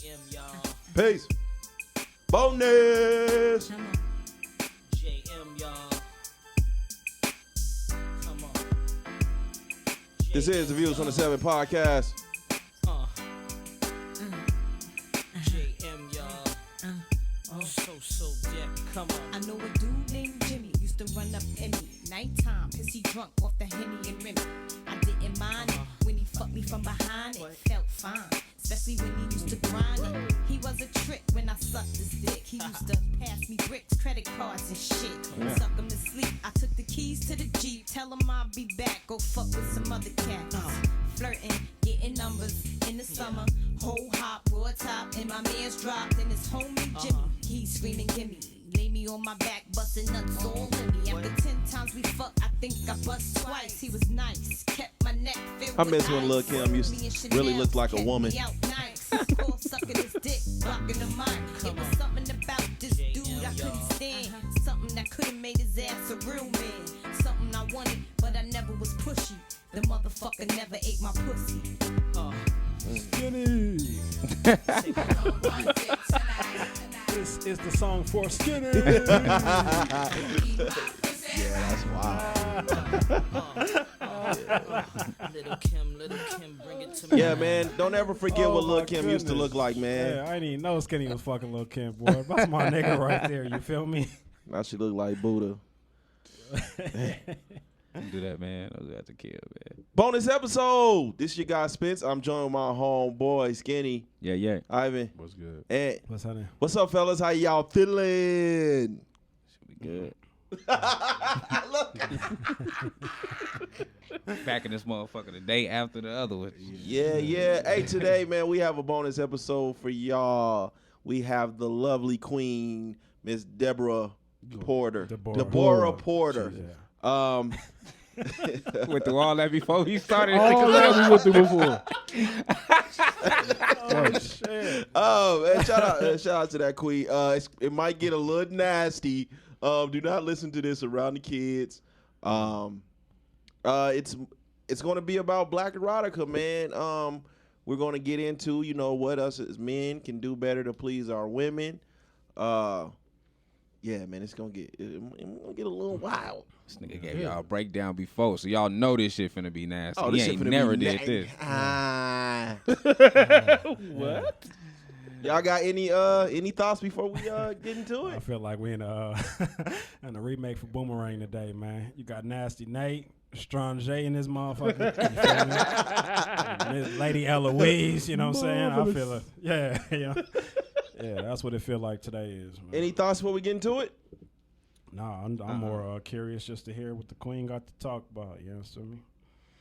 JM, y'all. Peace. Bonus. JM, y'all. Come on. This is the Views from the 7 podcast. JM, y'all. Oh, so dead. Come on. I know a dude named Jimmy used to run up in me. Nighttime, pissy drunk off the Henny and Remy. I didn't mind it when he fucked me from behind. It felt fine, especially when he used to grind it. He was a trick when I sucked his dick. He used to pass me bricks, credit cards and shit. Suck him to sleep. I took the keys to the Jeep. Tell him I'll be back. Go fuck with some other cats. Flirting, getting numbers in the summer. Whole hop, raw top, and my man's dropped. And his homie Jimmy, he's screaming, gimme. Lay me on my back, busting nuts all in me. After 10 times we fucked, I think I bust twice. He was nice, kept my neck filled I with miss when ice. Lil' Kim used to really look like a woman. Kept me out nice. Full sucking his dick, blocking the mic. It was something about this dude I couldn't stand. Something that could have made his ass a real man. Something I wanted, but I never was pushy. The motherfucker never ate my pussy. Skinny. This is the song for Skinny. Yeah, that's wild. Little Kim, bring it to me. Yeah, man. Don't ever forget what Lil' Kim used to look like, man. Yeah, I didn't even know Skinny was fucking Lil' Kim, boy. That's my nigga right there. You feel me? Now she look like Buddha. Don't do that, man. Don't do that to kill, man. Bonus episode. This your guy Spence. I'm joined with my homeboy Skinny, Yeah. Ivan. What's good? And What's her name? what's up, fellas? How y'all feeling? Should be good. Back in this motherfucker the day after the other one. Yeah. Hey, today, man, we have a bonus episode for y'all. We have the lovely queen, Miss Deborah Porter. Deborah Porter. Yeah. Went through all that before he started. All that we went through before. Oh, shit. Man, shout out to that queen. It might get a little nasty. Do not listen to this around the kids. It's going to be about Black Erotica, man. We're going to get into, what us as men can do better to please our women. Yeah, man, it's gonna get a little wild. This nigga gave y'all a breakdown before, so y'all know this shit finna be nasty. Oh, He this shit ain't finna never be did this. What? Y'all got any thoughts before we get into I it? feel like we in a remake for Boomerang today, man. You got Nasty Nate, Strong J in this motherfucker. You feel me? Miss Lady Eloise, you know what I'm saying? I feel it. Yeah, yeah, that's what it feel like today is, man. Any thoughts before we get into it? Nah, I'm more curious just to hear what the queen got to talk about. You understand me?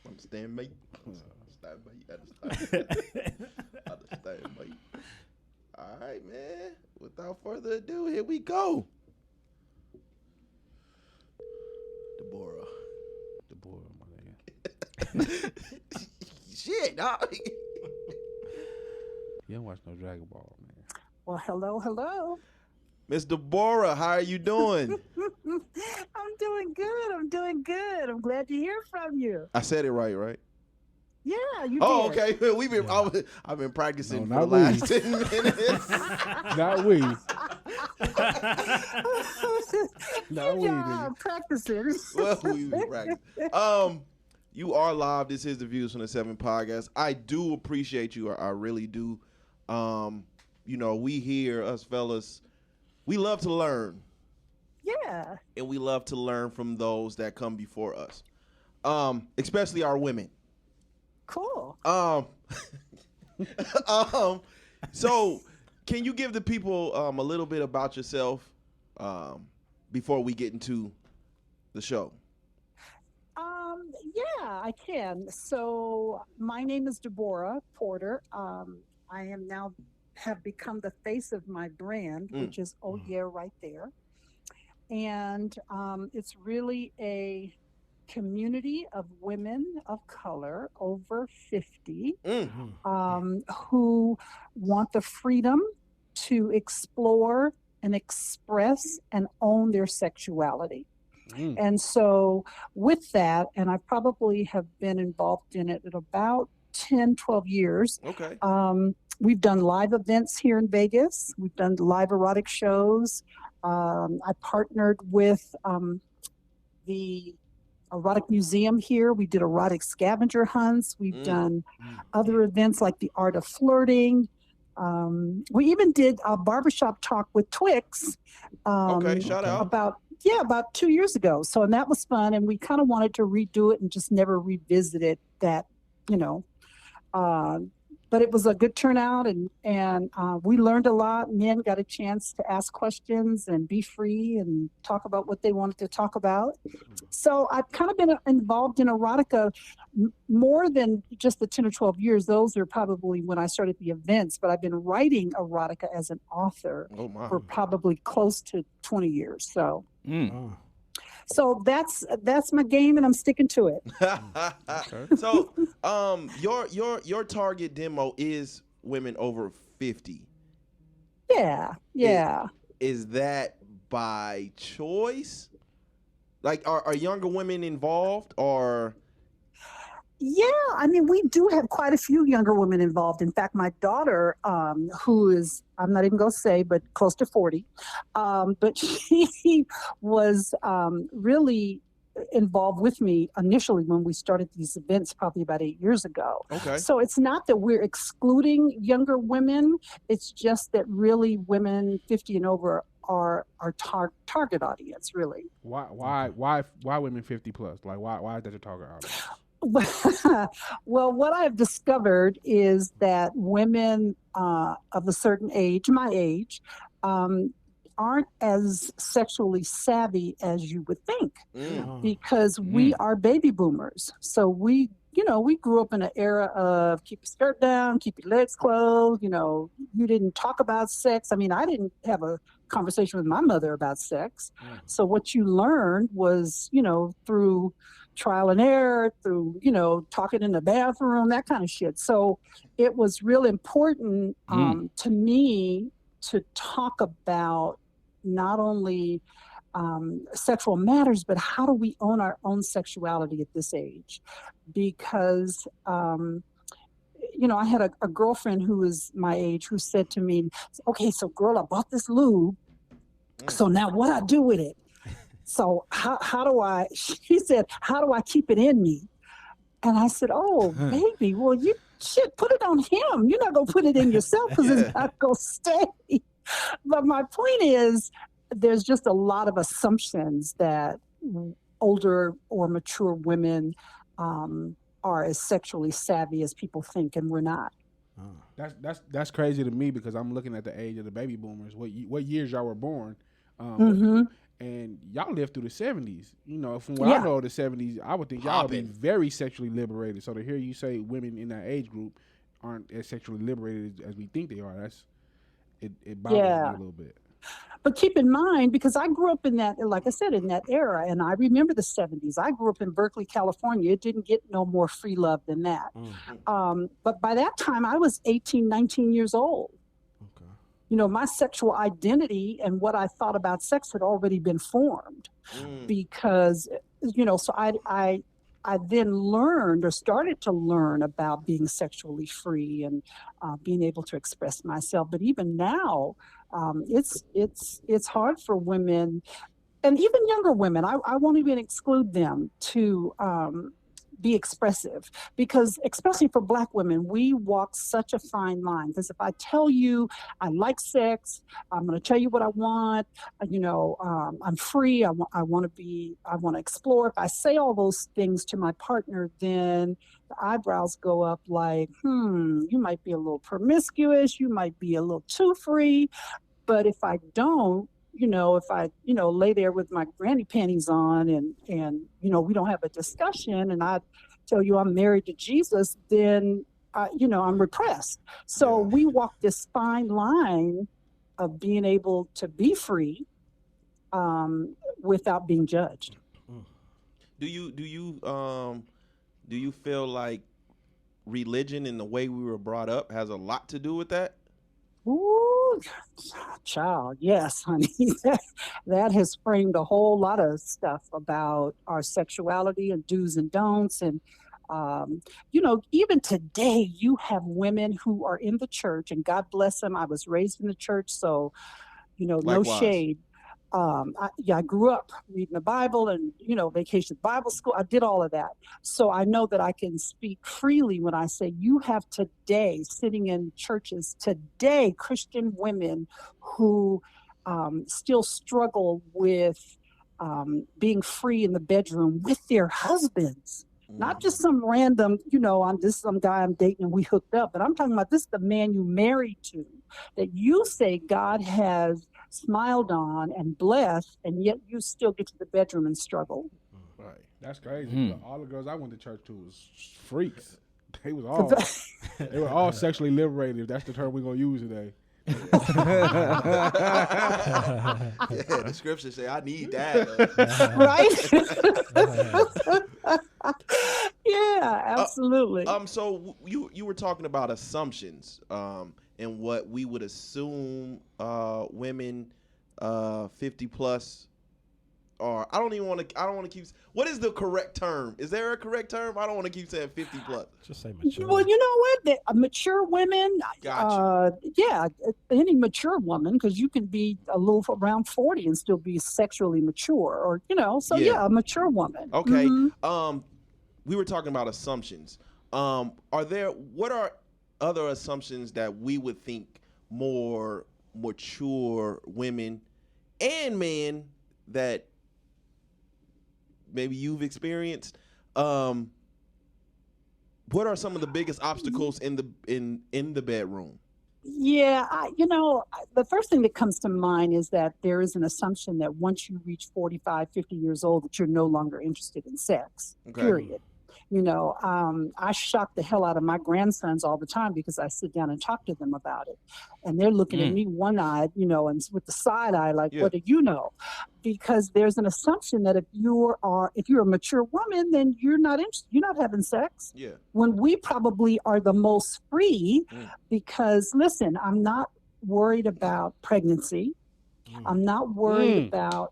Understand, mate. Understand, mate. All right, man. Without further ado, here we go. Deborah, my nigga. Shit, dog. You don't watch no Dragon Ball, man. Well, hello. Miss Deborah, how are you doing? I'm doing good. I'm glad to hear from you. I said it right? Yeah, you Oh, did. okay. I've been practicing No, for the not last 10 minutes. Not we. Yeah, practicing. Well, we practice. You are live. This is the Views from the 7 podcast. I do appreciate you. I really do. We here, us fellas, we love to learn. Yeah. And we love to learn from those that come before us. Especially our women. Cool. So can you give the people a little bit about yourself before we get into the show? Yeah, I can. So my name is Deborah Porter. I am now have become the face of my brand, which is Oh Yeah right there. And it's really a community of women of color over 50 who want the freedom to explore and express and own their sexuality. And so with that, and I probably have been involved in it at about 10, 12 years. Okay. we've done live events here in Vegas. We've done live erotic shows. I partnered with the Erotic Museum here. We did erotic scavenger hunts. We've done other events like the Art of Flirting. We even did a barbershop talk with Twix. Okay, shout out. About 2 years ago. So, and that was fun. And we kind of wanted to redo it and just never revisited that, you know. But it was a good turnout, and we learned a lot. Men got a chance to ask questions and be free and talk about what they wanted to talk about. So I've kind of been involved in erotica more than just the 10 or 12 years. Those are probably when I started the events, but I've been writing erotica as an author for probably close to 20 years. So. So that's my game, and I'm sticking to it. So, your target demo is women over 50. Yeah. Is that by choice? Like, are younger women involved, or? Yeah, I mean, we do have quite a few younger women involved. In fact, my daughter, who is, I'm not even going to say, but close to 40, but she was really involved with me initially when we started these events probably about 8 years ago. Okay. So it's not that we're excluding younger women. It's just that really women 50 and over are our target audience, really. Why women 50 plus? Like, why is that your target audience? Well, what I've discovered is that women of a certain age, my age, aren't as sexually savvy as you would think, because we are baby boomers. So we grew up in an era of keep your skirt down, keep your legs closed. You didn't talk about sex. I mean, I didn't have a conversation with my mother about sex. So what you learned was, through trial and error, through, talking in the bathroom, that kind of shit. So it was real important to me to talk about not only sexual matters, but how do we own our own sexuality at this age? Because, I had a girlfriend who was my age who said to me, okay, so girl, I bought this lube. So now what I do with it? So how do I, she said, how do I keep it in me? And I said, oh, baby, well, you put it on him. You're not going to put it in yourself because it's not going to stay. But my point is, there's just a lot of assumptions that older or mature women are as sexually savvy as people think, and we're not. That's crazy to me, because I'm looking at the age of the baby boomers. What years y'all were born? And y'all lived through the 70s. From what I know of the 70s, I would think y'all would be very sexually liberated. So to hear you say women in that age group aren't as sexually liberated as we think they are, it bothers me a little bit. But keep in mind, because I grew up in that, like I said, in that era, and I remember the 70s. I grew up in Berkeley, California. It didn't get no more free love than that. But by that time, I was 18, 19 years old. My sexual identity and what I thought about sex had already been formed because, so I then learned or started to learn about being sexually free and being able to express myself. But even now, it's hard for women, and even younger women, I won't even exclude them, to be expressive, because especially for Black women, we walk such a fine line. Because if I tell you I like sex, I'm going to tell you what I want, I'm free, I want to explore. If I say all those things to my partner, then the eyebrows go up like, you might be a little promiscuous, you might be a little too free. But if I don't, if I, lay there with my granny panties on and we don't have a discussion, and I tell you I'm married to Jesus, then, I'm repressed. So we walk this fine line of being able to be free without being judged. Do you feel like religion and the way we were brought up has a lot to do with that? Ooh, child, yes, honey. That has framed a whole lot of stuff about our sexuality and do's and don'ts. And Even today, you have women who are in the church, and God bless them. I was raised in the church, so no Likewise. shade. I grew up reading the Bible and, vacation Bible school. I did all of that. So I know that I can speak freely when I say you have today, sitting in churches today, Christian women who still struggle with being free in the bedroom with their husbands. Not just some random, I'm just some guy I'm dating and we hooked up, but I'm talking about this is the man you married to, that you say God has smiled on and blessed, and yet you still get to the bedroom and struggle. Right. That's crazy. All the girls I went to church to was freaks. They were all sexually liberated, if that's the term we're going to use today. The scriptures say I need that. Right? Yeah, absolutely. So you were talking about assumptions, and what we would assume women 50 plus are. I don't want to keep. What is the correct term? Is there a correct term? I don't want to keep saying 50 plus. Just say mature. Well, you know what? Mature women, yeah, any mature woman, because you can be a little around 40 and still be sexually mature, or a mature woman. Okay. Mm-hmm. We were talking about assumptions. What are other assumptions that we would think more mature women and men that maybe you've experienced? What are some of the biggest obstacles in the bedroom? Yeah, the first thing that comes to mind is that there is an assumption that once you reach 45, 50 years old, that you're no longer interested in sex, period. I shock the hell out of my grandsons all the time because I sit down and talk to them about it. And they're looking at me one-eyed, and with the side eye, like, what do you know? Because there's an assumption that if you're a mature woman, then you're not interested, you're not having sex. Yeah. When we probably are the most free, because listen, I'm not worried about pregnancy. I'm not worried about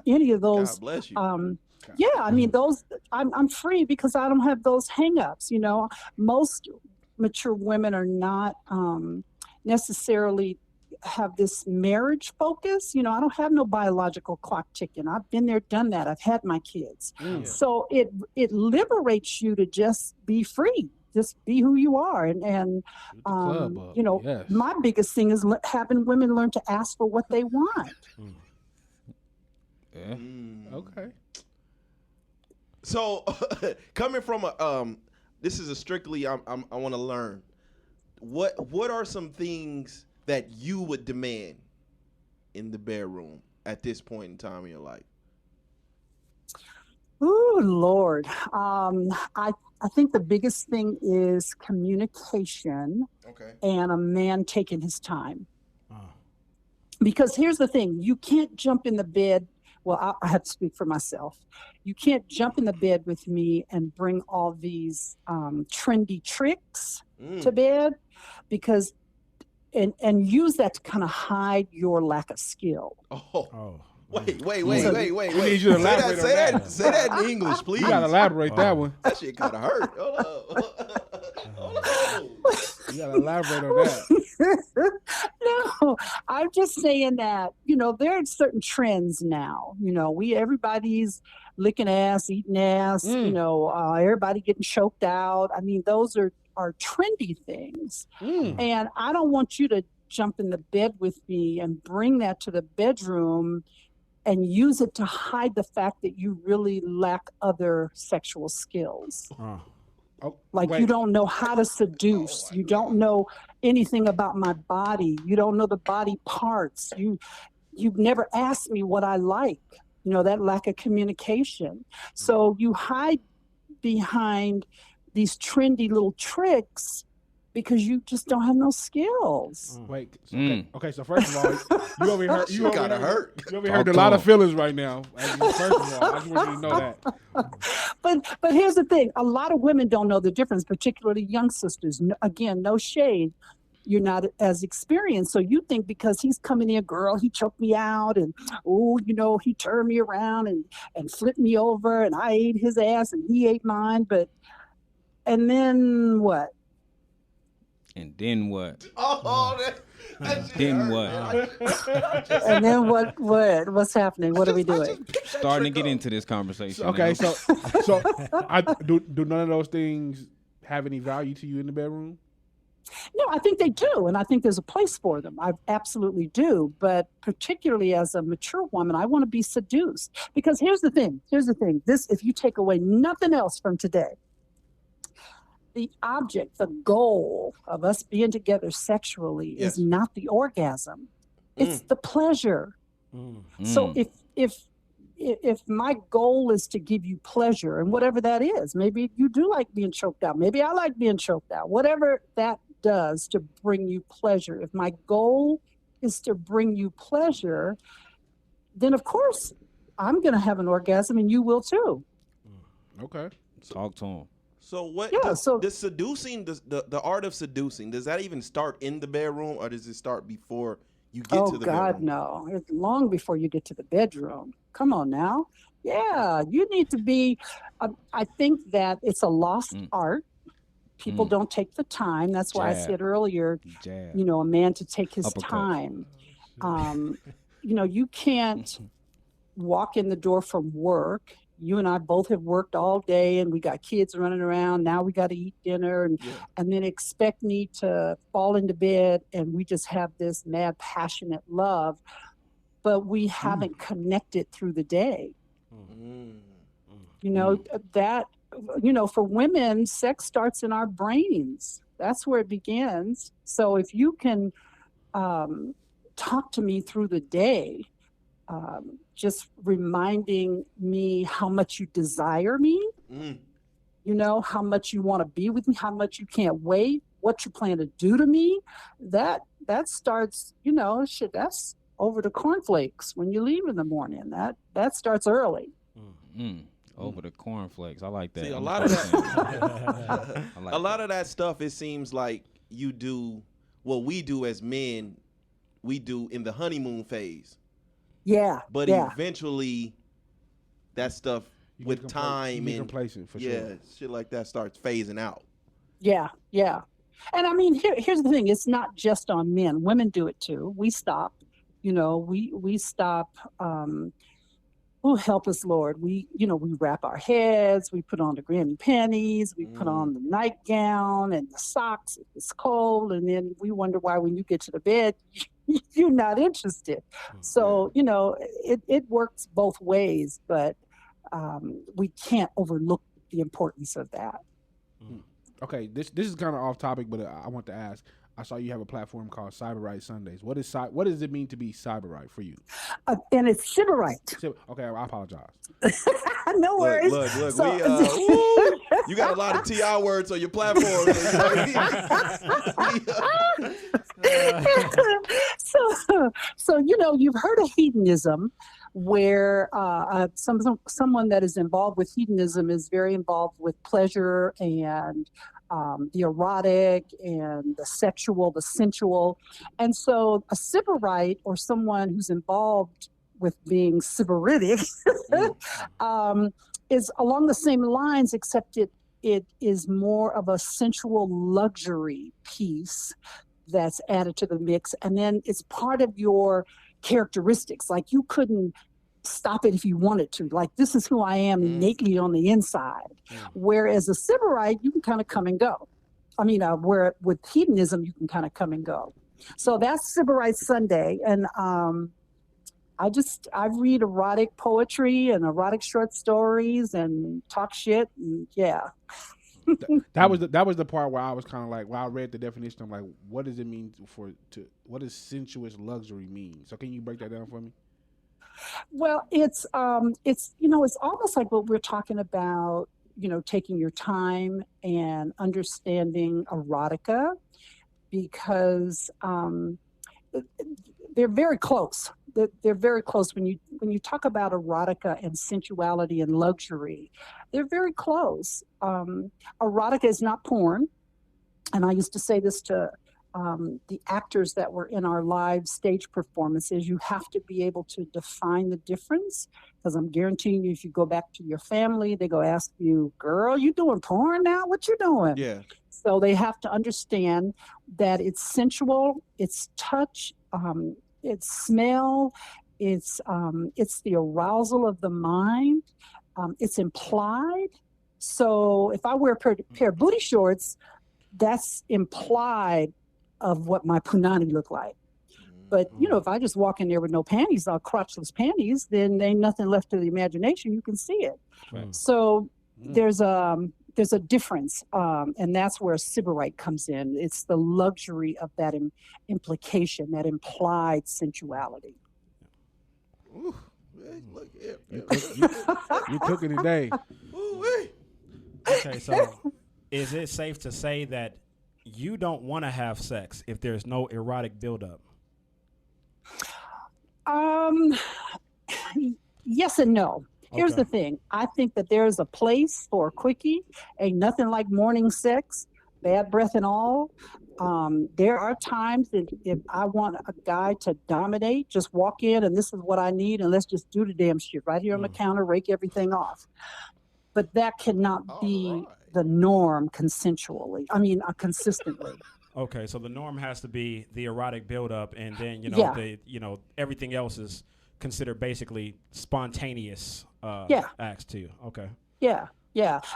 any of those. God bless you. Yeah, I mean, those, I'm free because I don't have those hangups. Most mature women are not necessarily have this marriage focus. I don't have no biological clock ticking. I've been there, done that. I've had my kids. So it liberates you to just be free. Just be who you are. And my biggest thing is having women learn to ask for what they want. Yeah. Okay. So, coming from this is a strictly I want to learn. What are some things that you would demand in the bedroom at this point in time in your life? Oh Lord, I think the biggest thing is communication. Okay. And a man taking his time. Because here's the thing: you can't jump in the bed. Well, I have to speak for myself. You can't jump in the bed with me and bring all these trendy tricks to bed, because and use that to kind of hide your lack of skill. Wait. We need you to elaborate on that. Say that in English, please. You gotta elaborate that one. That shit kind of hurt. Hold on. You gotta elaborate on that. No, I'm just saying that, there are certain trends now. Everybody's licking ass, eating ass, everybody getting choked out. I mean, those are trendy things. And I don't want you to jump in the bed with me and bring that to the bedroom and use it to hide the fact that you really lack other sexual skills. You don't know how to seduce. You don't know anything about my body. You don't know the body parts. You've never asked me what I like. That lack of communication. So you hide behind these trendy little tricks because you just don't have no skills. Wait. Okay. So first of all, you over here. You over here hurt a Talk lot to of feelings right now. First of all, I just want you to know that. But here's the thing: a lot of women don't know the difference, particularly young sisters. Again, no shade. You're not as experienced, so you think because he's coming in, girl, he choked me out, and he turned me around and flipped me over, and I ate his ass and he ate mine, but And then what? And then what? Oh, that shit Then hurt, what? man. And then what? What's happening? What are we doing? Starting to get into this conversation. Okay, now. so do none of those things have any value to you in the bedroom? No, I think they do, and I think there's a place for them. I absolutely do, but particularly as a mature woman, I want to be seduced. Because here's the thing. This, if you take away nothing else from today, the object, the goal of us being together sexually Yes. is not the orgasm; it's the pleasure. So if my goal is to give you pleasure, and whatever that is, maybe you do like being choked out, maybe I like being choked out, whatever that does to bring you pleasure. If my goal is to bring you pleasure, then of course I'm going to have an orgasm, and you will too. Okay. Talk to him. So what? Yeah, so- does seducing, the art of seducing, does that even start in the bedroom, or does it start before you get to the God, bedroom? no. It's long before you get to the bedroom. Come on now. Yeah, you need to be. I think that it's a lost art. People don't take the time. That's why I Jab. said earlier, Jab. you know, a man to take his Uppercut. time. You know, you can't walk in the door from work. You and I both have worked all day, and we got kids running around. Now we got to eat dinner, and then expect me to fall into bed, and we just have this mad, passionate love, but we haven't connected through the day. You know, that, you know, for women, sex starts in our brains. That's where it begins. So if you can talk to me through the day, just reminding me how much you desire me, you know, how much you want to be with me, how much you can't wait, what you plan to do to me, that starts, you know, shit, that's over the cornflakes when you leave in the morning. That starts early. Over the cornflakes. I like that. See, a I'm lot of saying. that, I like a lot of that stuff, it seems like you do what we do as men, we do in the honeymoon phase. Yeah. But yeah. eventually, that stuff You with get time you get and complacent for sure. shit like that starts phasing out. Yeah. And I mean, here's the thing. It's not just on men. Women do it too. We stop, you know, we stop, oh, help us, Lord. We wrap our heads, we put on the granny panties, we put on the nightgown and the socks if it's cold, and then we wonder why when you get to the bed, you're not interested. So, you know, it works both ways, but we can't overlook the importance of that. Okay, this is kind of off topic, but I want to ask. I saw you have a platform called Cyber Right Sundays. What does it mean to be cyber right for you? And it's Sybarite. Okay, I apologize. No worries. Look, So- you got a lot of TI words on your platform. So you know, you've heard of hedonism, where someone that is involved with hedonism is very involved with pleasure and the erotic and the sexual, the sensual. And so a sybarite, or someone who's involved with being sybaritic, is along the same lines, except it is more of a sensual luxury piece that's added to the mix. And then it's part of your characteristics. Like, you couldn't stop it if you wanted to. Like, this is who I am innately on the inside. Whereas a sybarite, you can kind of come and go. I mean, where with hedonism, you can kind of come and go. So that's Sybarite Sunday. And I read erotic poetry and erotic short stories and talk shit. And yeah. That was the part where I was kind of like, well, I read the definition. I'm like, what does it mean what does sensuous luxury mean? So can you break that down for me? Well, it's you know, it's almost like what we're talking about, you know, taking your time and understanding erotica, because they're very close. They're very close. When you talk about erotica and sensuality and luxury, they're very close. Erotica is not porn. And I used to say this to the actors that were in our live stage performances, you have to be able to define the difference. Because I'm guaranteeing you, if you go back to your family, they go ask you, girl, you doing porn now? What you doing? Yeah. So they have to understand that it's sensual, it's touch, it's smell, it's the arousal of the mind, it's implied. So if I wear a pair of booty shorts, that's implied of what my punani look like. But if I just walk in there with no panties, crotchless panties, then there ain't nothing left to the imagination. You can see it. Right. So there's a difference, and that's where Sybarite comes in. It's the luxury of that implication, that implied sensuality. Ooh, hey, look here. You cooking today. Ooh, hey. Okay, so is it safe to say that you don't want to have sex if there's no erotic buildup? Yes and no. Here's the thing. I think that there's a place for a quickie. Ain't nothing like morning sex, bad breath and all. There are times that if I want a guy to dominate, just walk in and this is what I need, and let's just do the damn shit right here on the counter, rake everything off. But that cannot be the norm consistently. Okay, so the norm has to be the erotic buildup, and then everything else is considered basically spontaneous acts to you. Okay. Yeah.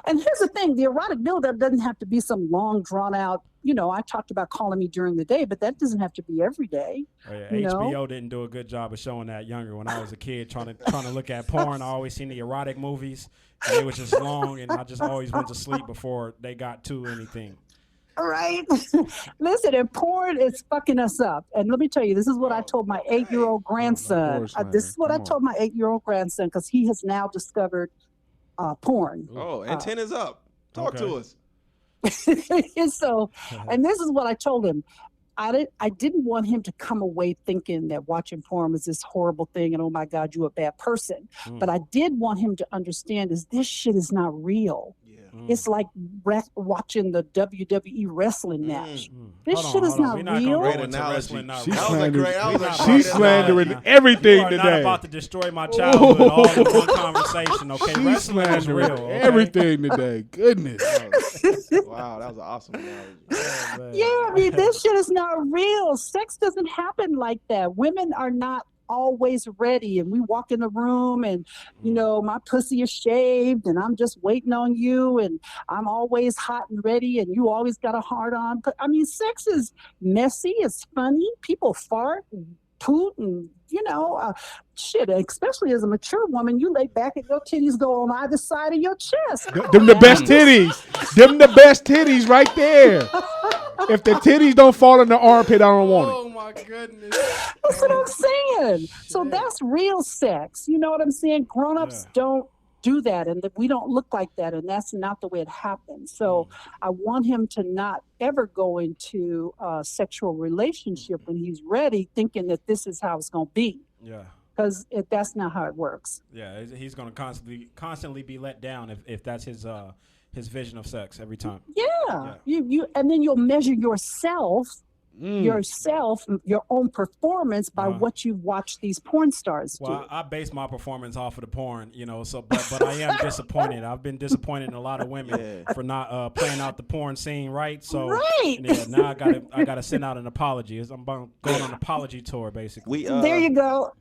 And here's the thing: the erotic buildup doesn't have to be some long, drawn out. I talked about calling me during the day, but that doesn't have to be every day. Oh, yeah. HBO didn't do a good job of showing that younger. When I was a kid, trying to look at porn, I always seen the erotic movies, and they was just long, and I just always went to sleep before they got to anything. All right. Listen, and porn is fucking us up. And let me tell you, this is what I told my 8-year-old grandson. This is what I told my 8-year-old grandson, because he has now discovered porn. Oh, antennas up. Talk to us. So, and this is what I told him. I didn't want him to come away thinking that watching porn was this horrible thing and, oh my God, you're a bad person. But I did want him to understand this shit is not real. It's like watching the WWE wrestling match. This shit is not real. Great analogy. She's slandering everything today. You're not about to destroy my childhood all in one conversation, okay? She's slandering everything today. Goodness. Wow, that was an awesome analogy. Yeah, this shit is not real. Sex doesn't happen like that. Women are not always ready, and we walk in the room and my pussy is shaved and I'm just waiting on you, and I'm always hot and ready, and you always got a hard on. But sex is messy, it's funny, people fart and poot, and shit, especially as a mature woman, you lay back and your titties go on either side of your chest. Them the best titties. Them the best titties right there. If the titties don't fall in the armpit, I don't want it. Oh my goodness. That's what I'm saying. So that's real sex. You know what I'm saying? Grown-ups don't do that, and we don't look like that, and that's not the way it happens. So I want him to not ever go into a sexual relationship when he's ready thinking that this is how it's going to be. Yeah. Because that's not how it works. Yeah, he's going to constantly be let down if that's his vision of sex every time. Yeah. You and then you'll measure yourself, your own performance by what you watch these porn stars do. Well, I base my performance off of the porn, so but I am disappointed. I've been disappointed in a lot of women for not playing out the porn scene right. So now I gotta send out an apology. I'm going on an apology tour basically. There you go.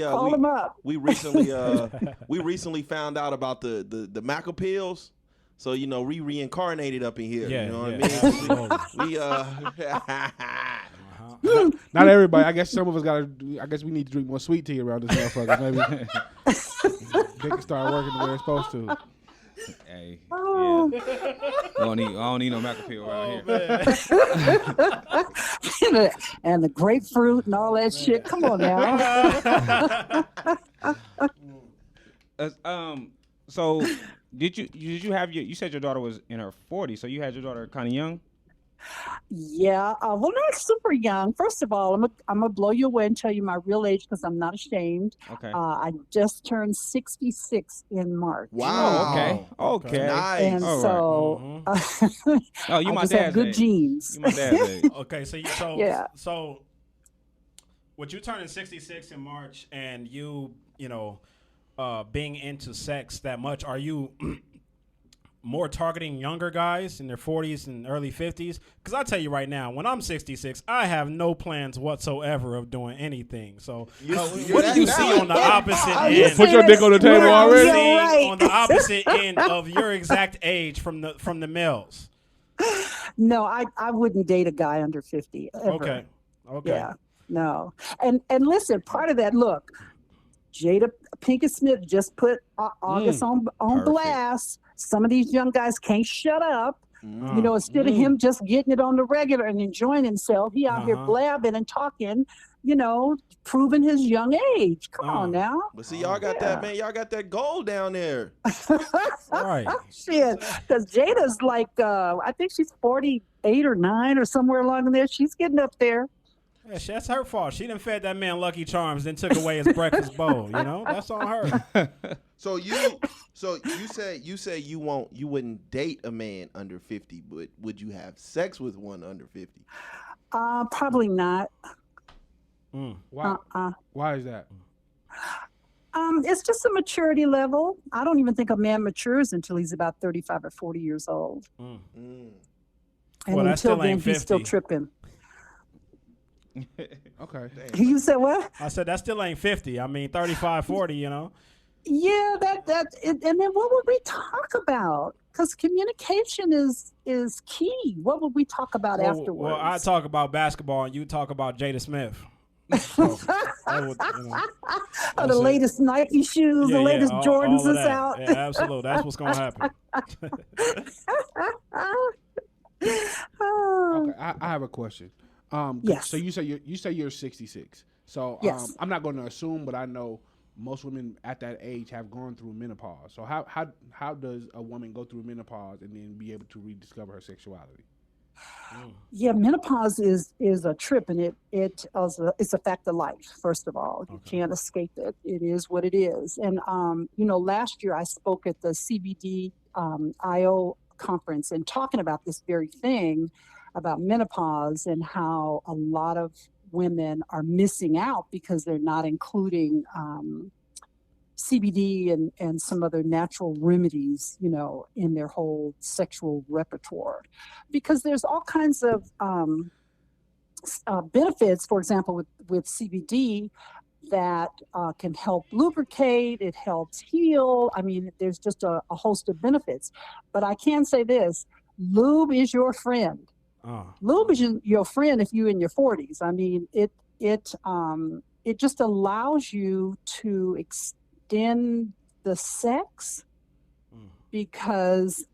Call them up. We recently found out about the Maca pills. So, we reincarnated up in here. You know what I mean? Not everybody. I guess some of us we need to drink more sweet tea around this motherfucker. Maybe they can start working the way it's supposed to. Hey, I don't need no Maca pill around here. And the grapefruit and all that shit. Come on now. So did you have you said your daughter was in her 40s, so you had your daughter kind of young? Yeah, well, not super young. First of all, I'm gonna blow you away and tell you my real age because I'm not ashamed. Okay. I just turned 66 in March, Oh, okay. Oh, Okay. and Nice. All right. so Oh, you I my just have dad's good age. genes. You my dad's age. Okay, so Yeah. so with you turning 66 in March and you know, being into sex that much, are you more targeting younger guys in their 40s and early 50s? Because I tell you right now, when I'm 66, I have no plans whatsoever of doing anything. So, what do you see on the opposite end? Put your dick on the table Well, already? you're Seeing right. on the opposite end of your exact age from the males. No, I wouldn't date a guy under 50 ever. Okay. Yeah, no. And listen, part of that, look, Jada Pinkett Smith just put August on Perfect. blast. Some of these young guys can't shut up. Mm. You know, instead of him just getting it on the regular and enjoying himself, he out here blabbing and talking, you know, proving his young age. Come on now. But see, y'all got that, man. Y'all got that gold down there. Right. Shit, because Jada's like, I think she's 48 or 9 or somewhere along there. She's getting up there. Yeah, that's her fault. She done fed that man Lucky Charms, then took away his breakfast bowl. You know, that's on her. So you say you wouldn't date a man under 50, but would you have sex with one under 50? Probably not. Why? Why is that? It's just a maturity level. I don't even think a man matures until he's about 35 or 40 years old. Mm. And Well, that until still then, ain't he's still 50. tripping. Okay. You said what? I said that still ain't 50. I mean, 35, 40, you know. Yeah, and then what would we talk about? Because communication is key. What would we talk about afterwards? Well, I talk about basketball and you talk about Jada Smith. So, that would, you know, the that's it. latest Nike shoes, the latest Jordans all of is that. out. Yeah, absolutely. That's what's going to happen. Oh. Okay. I have a question. Yes. So you say you're 66. So Yes. I'm not going to assume, but I know most women at that age have gone through menopause. So how does a woman go through menopause and then be able to rediscover her sexuality? Yeah, menopause is a trip, and it's a fact of life. First of all, you can't escape it. It is what it is. And you know, last year I spoke at the CBD IO conference and talking about this very thing about menopause and how a lot of women are missing out because they're not including CBD and some other natural remedies, you know, in their whole sexual repertoire, because there's all kinds of benefits. For example, with CBD that can help lubricate. It helps heal. I mean, there's just a host of benefits. But I can say this: lube is your friend. Lube is your friend if you're in your 40s. I mean, it just allows you to extend the sex because,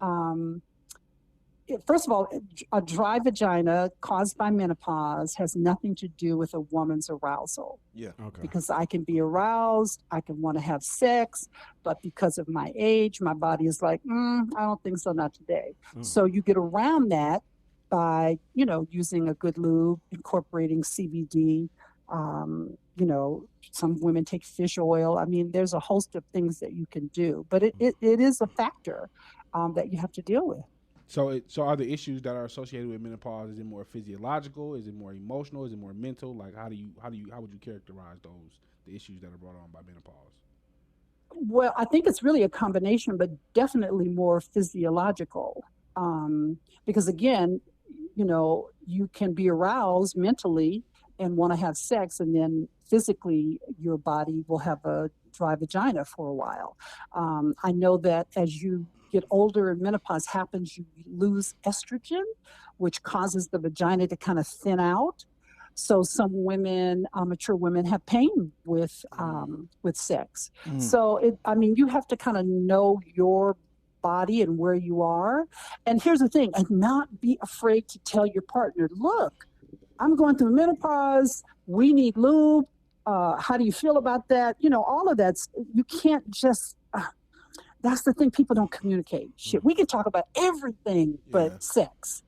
first of all, a dry vagina caused by menopause has nothing to do with a woman's arousal. Yeah. Okay. Because I can be aroused, I can want to have sex, but because of my age, my body is like, I don't think so, not today. So you get around that by, you know, using a good lube, incorporating CBD. You know, some women take fish oil. I mean, there's a host of things that you can do, but it is a factor that you have to deal with. So are the issues that are associated with menopause, is it more physiological? Is it more emotional? Is it more mental? Like how would you characterize the issues that are brought on by menopause? Well, I think it's really a combination, but definitely more physiological. Because again, you know, you can be aroused mentally and want to have sex, and then physically your body will have a dry vagina for a while. I know that as you get older and menopause happens, you lose estrogen, which causes the vagina to kind of thin out. So some women, mature women, have pain with sex. So you have to kind of know your body and where you are. And here's the thing, and not be afraid to tell your partner, look, I'm going through menopause. We need lube. How do you feel about that? You know, all of that's, you can't just, that's the thing, people don't communicate. Shit, we can talk about everything but sex.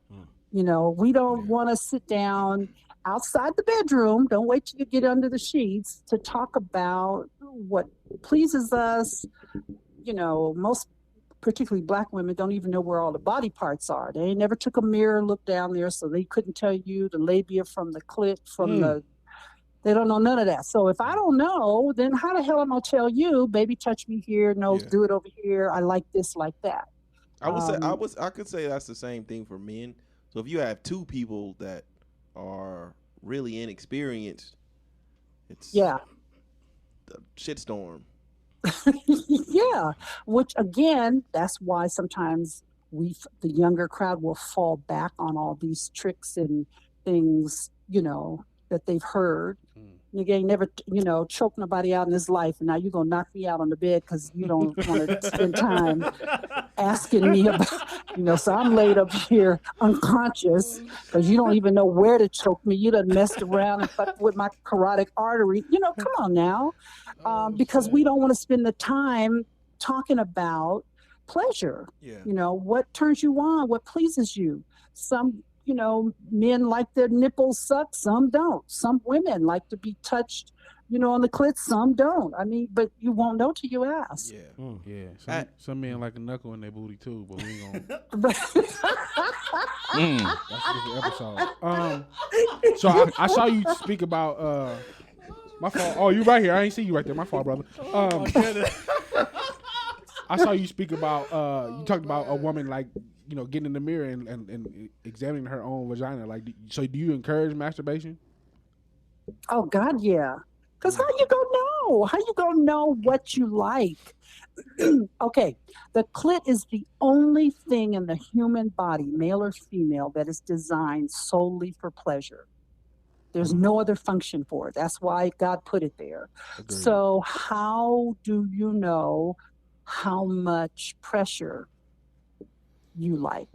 You know, we don't want to sit down outside the bedroom. Don't wait till you get under the sheets to talk about what pleases us. You know, most particularly black women don't even know where all the body parts are. They never took a mirror, looked down there, so they couldn't tell you the labia from the clit, from they don't know none of that. So if I don't know, then how the hell am I gonna tell you, baby, touch me here, no, do it over here. I like this, like that. I could say that's the same thing for men. So if you have two people that are really inexperienced, it's a shitstorm. Yeah, which again, that's why sometimes the younger crowd will fall back on all these tricks and things, you know, that they've heard. Nigga ain't never, you know, choked nobody out in his life, and now you're gonna knock me out on the bed because you don't want to spend time asking me about, you know. So I'm laid up here unconscious because you don't even know where to choke me. You done messed around and fucked with my carotid artery. You know, come on now, because we don't want to spend the time talking about pleasure. Yeah. You know, what turns you on, what pleases you. Some, you know, men like their nipples sucked, some don't. Some women like to be touched, you know, on the clit, some don't. I mean, but you won't know till you ask. Yeah. Yeah. Some men like a knuckle in their booty too, but we ain't gonna. That's a different episode. So I saw you speak about my fault. Oh, you right here. I ain't see you right there. My fault, brother. I saw you speak about you talked about a woman, like, you know, getting in the mirror and examining her own vagina. Like, so do you encourage masturbation? Oh God, yeah. Because how you gonna know? How you gonna know what you like? Okay, the clit is the only thing in the human body, male or female, that is designed solely for pleasure. There's no other function for it. That's why God put it there. Agreed. So how do you know how much pressure you like?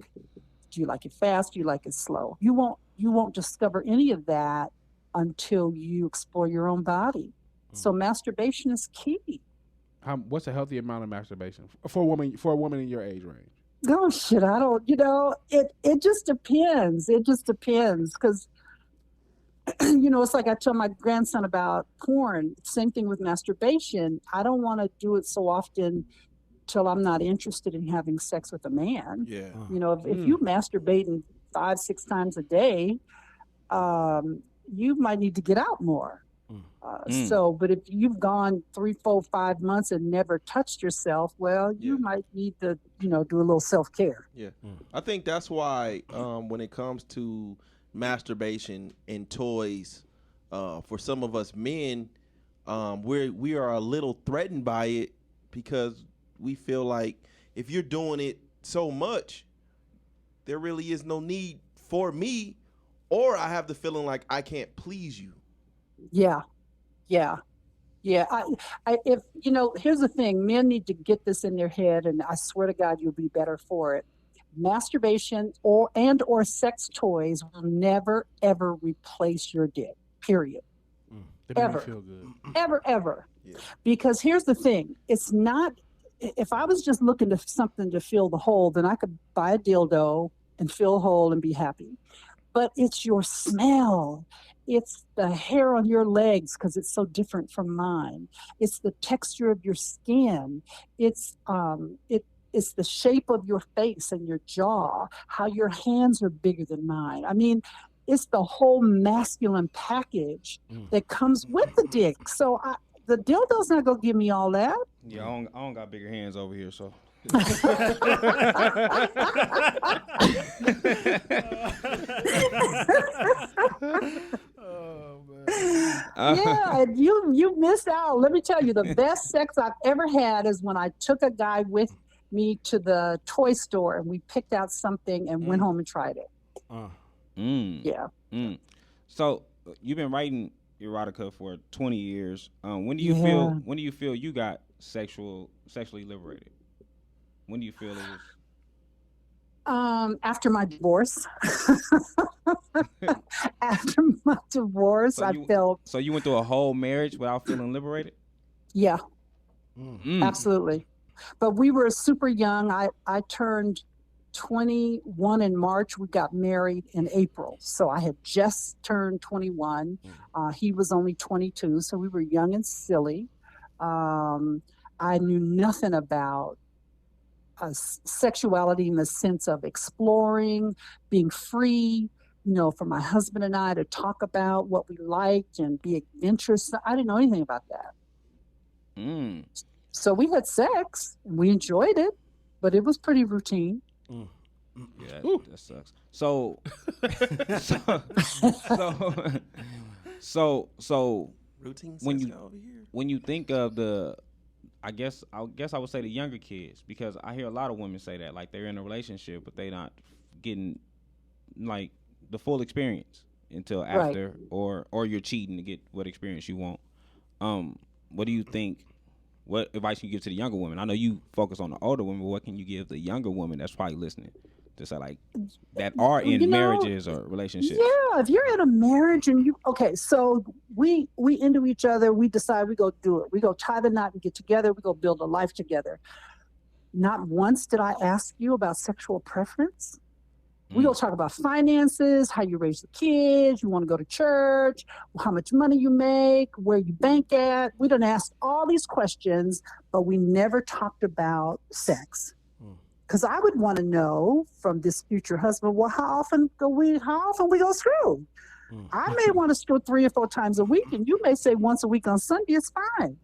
Do you like it fast? Do you like it slow? You won't discover any of that until you explore your own body. So masturbation is key. What's a healthy amount of masturbation for a woman in your age range? Oh shit, I don't, you know, it just depends. It just depends, because you know, it's like I tell my grandson about porn. Same thing with masturbation. I don't want to do it so often till I'm not interested in having sex with a man. Yeah. You know, if you masturbating 5-6 times a day, you might need to get out more. So, but if you've gone 3, 4, 5 months and never touched yourself, well, you might need to, you know, do a little self-care. Yeah. I think that's why when it comes to masturbation and toys, for some of us men, we are a little threatened by it, because we feel like if you're doing it so much, there really is no need for me, or I have the feeling like I can't please you. Yeah. If you know, here's the thing: men need to get this in their head, and I swear to God, you'll be better for it. Masturbation or sex toys will never ever replace your dick. Period. They make Ever. me feel good. Ever. Yeah. Because here's the thing: it's not. If I was just looking to something to fill the hole, then I could buy a dildo and fill a hole and be happy. But it's your smell. It's the hair on your legs, because it's so different from mine. It's the texture of your skin. It's the shape of your face and your jaw, how your hands are bigger than mine. I mean, it's the whole masculine package that comes with the dick. So the dildo's not gonna give me all that. Yeah, I don't got bigger hands over here, so. Yeah, and you missed out. Let me tell you, the best sex I've ever had is when I took a guy with me to the toy store and we picked out something and went home and tried it. Yeah. So you've been writing erotica for 20 years. When do you feel you got sexually liberated? When do you feel it was? After my divorce. After my divorce, So I felt. So you went through a whole marriage without feeling liberated? Yeah, absolutely. But we were super young. I turned 21 in March. We got married in April. So I had just turned 21. He was only 22. So we were young and silly. I knew nothing about sexuality in the sense of exploring, being free, for my husband and I to talk about what we liked and be adventurous. I didn't know anything about that. So we had sex and we enjoyed it, but it was pretty routine. Yeah, that sucks. So, so Routine when sex you over here. when you think of the, I guess I would say the younger kids, because I hear a lot of women say that, like, they're in a relationship but they not getting like the full experience until after, or you're cheating to get what experience you want. What do you think? What advice can you give to the younger women? I know you focus on the older women, but what can you give the younger women that's probably listening to say, like, that are in marriages or relationships? Yeah, if you're in a marriage and so we into each other, we decide we go do it. We go tie the knot and get together. We go build a life together. Not once did I ask you about sexual preference. We go talk about finances, how you raise the kids, you want to go to church, how much money you make, where you bank at. We done asked all these questions, but we never talked about sex. Because I would want to know from this future husband, well, how often we go screw? I may want to screw 3 or 4 times a week, and you may say once a week on Sunday is fine.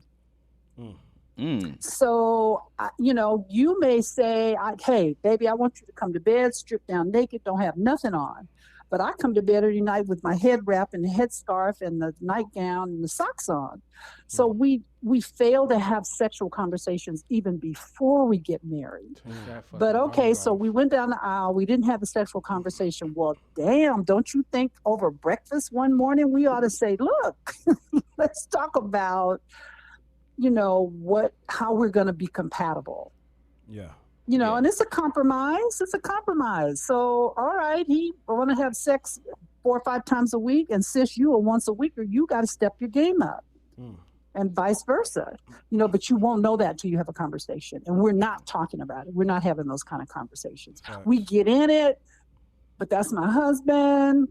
So, you may say, hey, baby, I want you to come to bed, strip down naked, don't have nothing on. But I come to bed every night with my head wrap and the headscarf and the nightgown and the socks on. So we fail to have sexual conversations even before we get married. But okay, so we went down the aisle. We didn't have a sexual conversation. Well, damn, don't you think over breakfast one morning we ought to say, look, let's talk about how we're going to be compatible. Yeah. And it's a compromise. So, all right, he want to have sex 4 or 5 times a week, and sis, you are once a week, or you got to step your game up, and vice versa. But you won't know that till you have a conversation, and we're not talking about it. We're not having those kind of conversations. Right. We get in it, but that's my husband.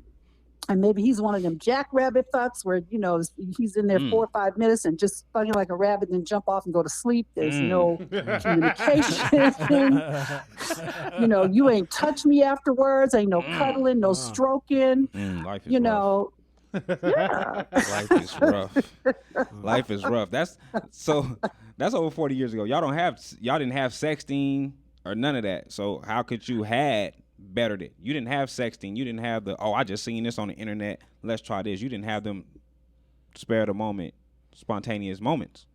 And maybe he's one of them jackrabbit fucks where, he's in there 4 or 5 minutes and just funny like a rabbit and then jump off and go to sleep. There's no communication. You ain't touch me afterwards. Ain't no cuddling, no stroking. Life is rough. Yeah. Life is rough. Life is rough. That's over 40 years ago. Y'all didn't have sexting or none of that. So how could you bettered it? You didn't have sexting. You didn't have I just seen this on the internet, let's try this. You didn't have them spare the moment, spontaneous moments.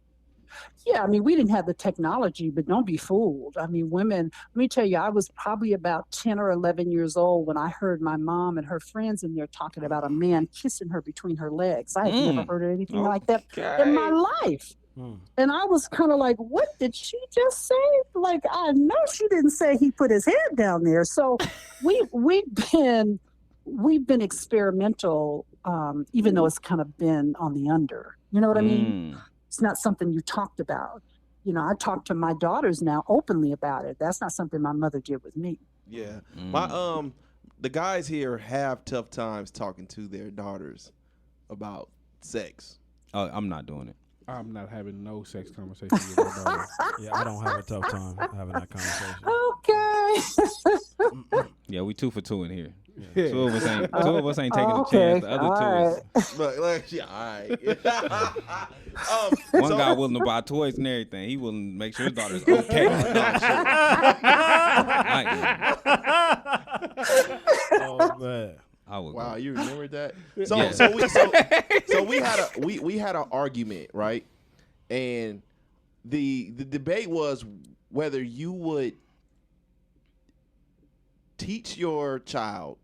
Yeah, we didn't have the technology, but don't be fooled. Women, let me tell you, I was probably about 10 or 11 years old when I heard my mom and her friends in there talking about a man kissing her between her legs. I had never heard of anything like that in my life. And I was kind of like, what did she just say? Like, I know she didn't say he put his head down there. So we've been experimental, even though it's kind of been on the under. You know what I mean? It's not something you talked about. I talk to my daughters now openly about it. That's not something my mother did with me. Yeah. The guys here have tough times talking to their daughters about sex. Oh, I'm not doing it. I'm not having no sex conversation with my daughter. Yeah, I don't have a tough time having that conversation. Okay. Yeah, we 2 for 2 in here. Yeah. Two of us ain't taking a chance. The other 2 is. All right. One guy willing to buy toys and everything. He willing to make sure his daughter's okay. Oh man. Wow, you remember that? Yeah. So we had an argument, right? And the debate was whether you would teach your child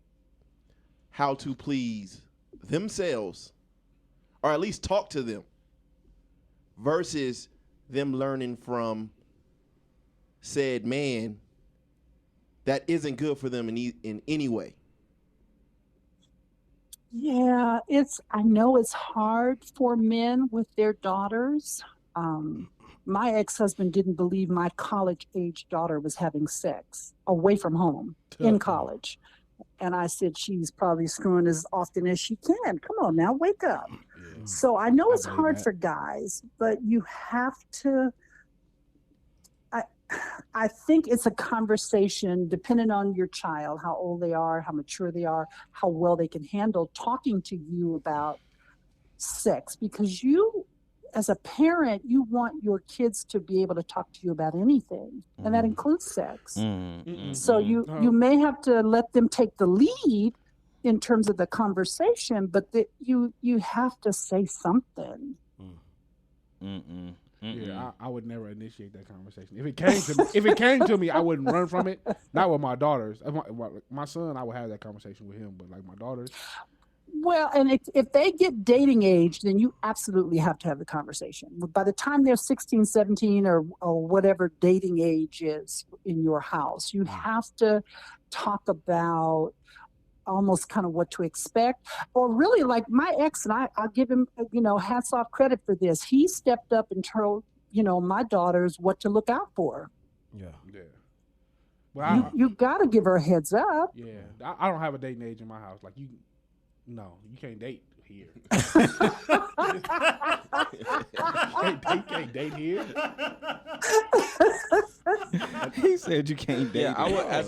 how to please themselves, or at least talk to them, versus them learning from said man that isn't good for them in any way. Yeah, I know it's hard for men with their daughters. my ex-husband didn't believe my college-age daughter was having sex away from home in college. And I said, she's probably screwing as often as she can. Come on now, wake up. So I know it's hard for guys, but you have to, I think it's a conversation depending on your child, how old they are, how mature they are, how well they can handle talking to you about sex. Because you, as a parent, you want your kids to be able to talk to you about anything, and that includes sex. So you may have to let them take the lead in terms of the conversation, but you have to say something. Yeah, I would never initiate that conversation. If it came to me, I wouldn't run from it. Not with my daughters. My son, I would have that conversation with him, but like my daughters. Well, and if they get dating age, then you absolutely have to have the conversation. By the time they're 16, 17, or whatever dating age is in your house, you have to talk about almost kind of what to expect. Or really, like my ex, and I'll give him, hats off credit for this. He stepped up and told, my daughters what to look out for. Yeah. Well, you got to give her a heads up. Yeah. I don't have a dating age in my house. Like no, you can't date here. You can't date here. He said you can't date. Yeah, I would. I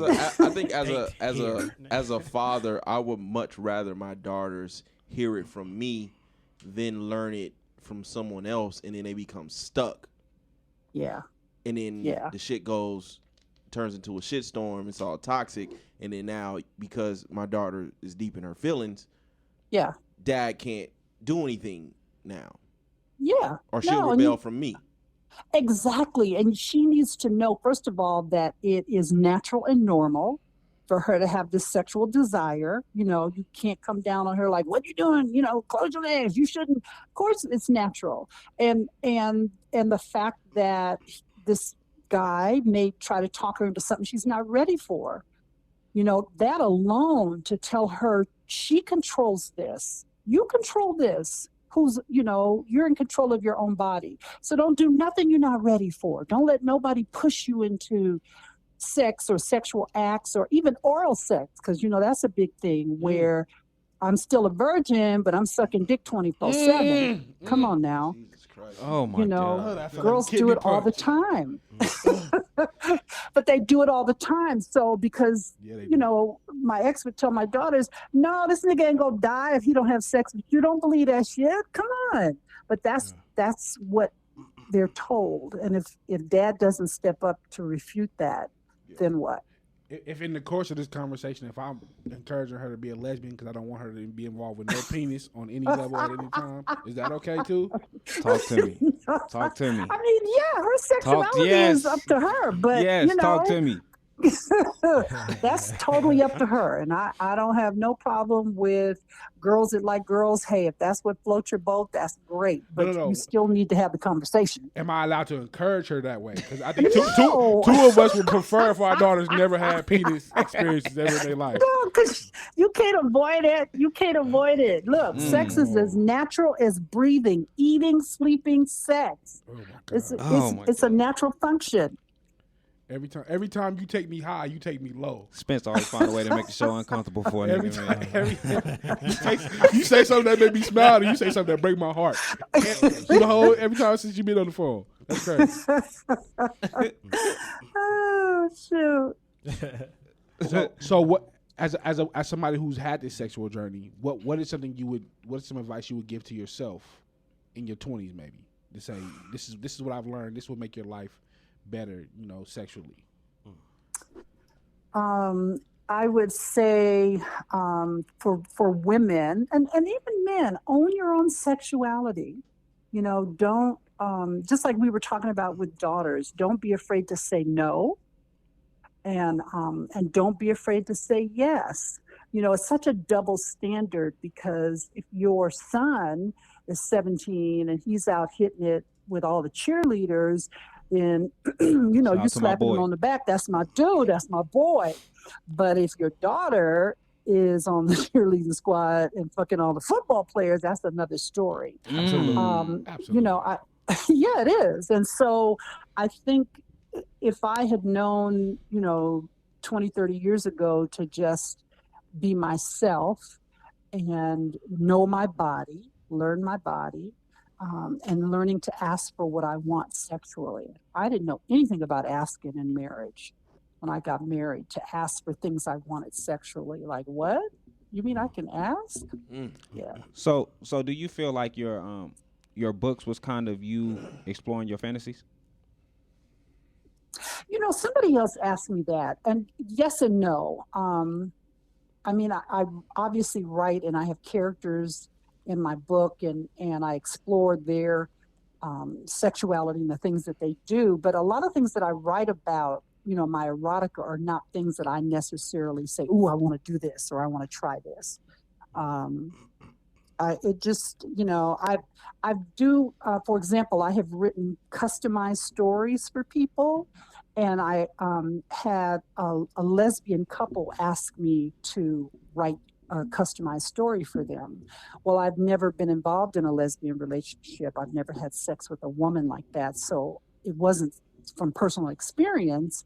think as a father, I would much rather my daughters hear it from me than learn it from someone else, and then they become stuck. Yeah. And then the shit turns into a shitstorm. It's all toxic, and then now because my daughter is deep in her feelings, dad can't do anything now. Yeah. Or she'll rebel from me. Exactly. And she needs to know, first of all, that it is natural and normal for her to have this sexual desire. You can't come down on her like, what are you doing? Close your legs. You shouldn't. Of course, it's natural. And the fact that this guy may try to talk her into something she's not ready for, that alone to tell her she controls this. You control this. You're in control of your own body. So don't do nothing you're not ready for. Don't let nobody push you into sex or sexual acts or even oral sex. Because, that's a big thing where I'm still a virgin, but I'm sucking dick 24/7. Come on now. Jesus Christ. Oh my God. Girls do it all the time. But they do it all the time. So because, my ex would tell my daughters, no, this nigga ain't gonna die if he don't have sex. But you don't believe that shit? Come on. But that's what they're told. And if dad doesn't step up to refute that, then what? If in the course of this conversation, if I'm encouraging her to be a lesbian because I don't want her to be involved with no penis on any level at any time, is that okay too? Talk to me. Talk to me. I mean, her sexuality is up to her, but talk to me. That's totally up to her. And I don't have no problem with girls that like girls. Hey, if that's what floats your boat, that's great. But you still need to have the conversation. Am I allowed to encourage her that way? Because I think two of us would prefer if our daughters never had penis experiences ever in their life. No, because you can't avoid it. You can't avoid it. Look, sex is as natural as breathing, eating, sleeping, sex. Oh my God. It's a natural function. Every time you take me high, you take me low. Spence always find a way to make the show uncomfortable for a nigga. You say something that make me smile, and you say something that break my heart. Every time since you been on the phone. That's crazy. Oh shoot. So what? As somebody who's had this sexual journey, what is something what is some advice you would give to yourself in your 20s, maybe, to say this is what I've learned. This will make your life better, sexually? I would say for women and even men, own your own sexuality. Don't just like we were talking about with daughters, don't be afraid to say no, and don't be afraid to say yes. It's such a double standard, because if your son is 17 and he's out hitting it with all the cheerleaders, and you slap him on the back, that's my dude, that's my boy. But if your daughter is on the cheerleading squad and fucking all the football players, that's another story. Absolutely. Absolutely. Yeah, it is. And so I think if I had known, 20, 30 years ago to just be myself and know my body, learn my body, and learning to ask for what I want sexually. I didn't know anything about asking in marriage when I got married to ask for things I wanted sexually. Like, what? You mean I can ask? Yeah. So do you feel like your books was kind of you exploring your fantasies? Somebody else asked me that, and yes and no. I mean, I obviously write and I have characters in my book, and I explore their sexuality and the things that they do. But a lot of things that I write about, my erotica, are not things that I necessarily say, "Ooh, I want to do this" or "I want to try this." It just, I do. For example, I have written customized stories for people, and I had a lesbian couple ask me to write a customized story for them. Well, I've never been involved in a lesbian relationship. I've never had sex with a woman like that, so it wasn't from personal experience,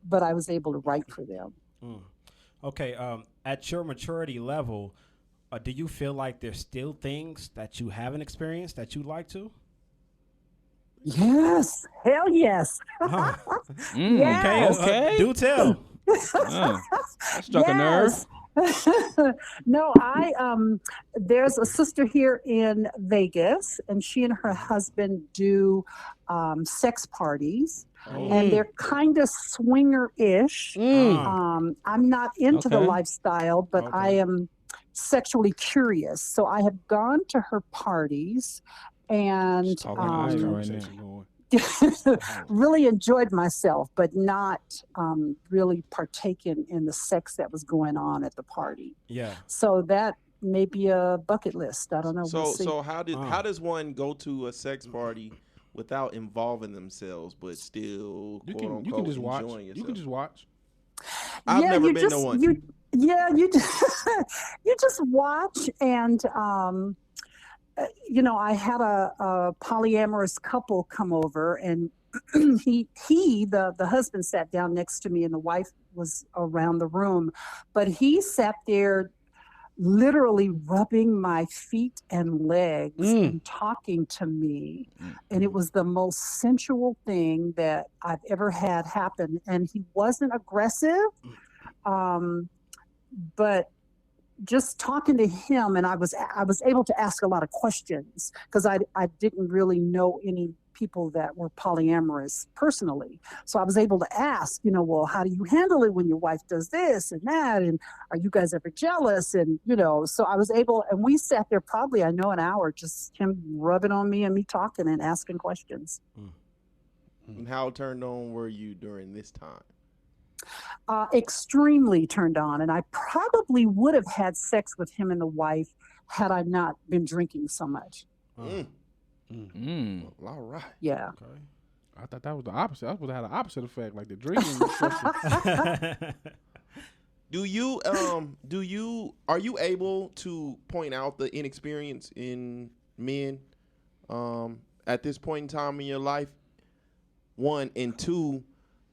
but I was able to write for them. Okay, at your maturity level, do you feel like there's still things that you haven't experienced that you'd like to? Yes, hell yes. Yes. Okay. Do tell. That struck a nerve. No, there's a sister here in Vegas, and she and her husband do sex parties. And they're kind of swinger-ish. I'm not into the lifestyle, but I am sexually curious. So I have gone to her parties and really enjoyed myself, but not really partaken in the sex that was going on at the party. Yeah. So that may be a bucket list. I don't know. So We'll see. so how does one go to a sex party without involving themselves, but still You quote can unquote just watch. enjoying yourself? You can just watch. I've never been to one. You just watch, and I had a polyamorous couple come over, and the husband sat down next to me, and the wife was around the room, but he sat there literally rubbing my feet and legs and talking to me. And it was the most sensual thing that I've ever had happen. And he wasn't aggressive, but just talking to him, and I was able to ask a lot of questions because I didn't really know any people that were polyamorous personally. So I was able to ask, well, how do you handle it when your wife does this and that? And are you guys ever jealous? And, so I was able, and we sat there probably, an hour, just him rubbing on me and me talking and asking questions. And how turned on were you during this time? Extremely turned on. And I probably would have had sex with him and the wife had I not been drinking so much. All right. Yeah. Okay. I thought that was the opposite. I was supposed to have the opposite effect, like the drinking. Are you able to point out the inexperience in men at this point in time in your life? One, and two,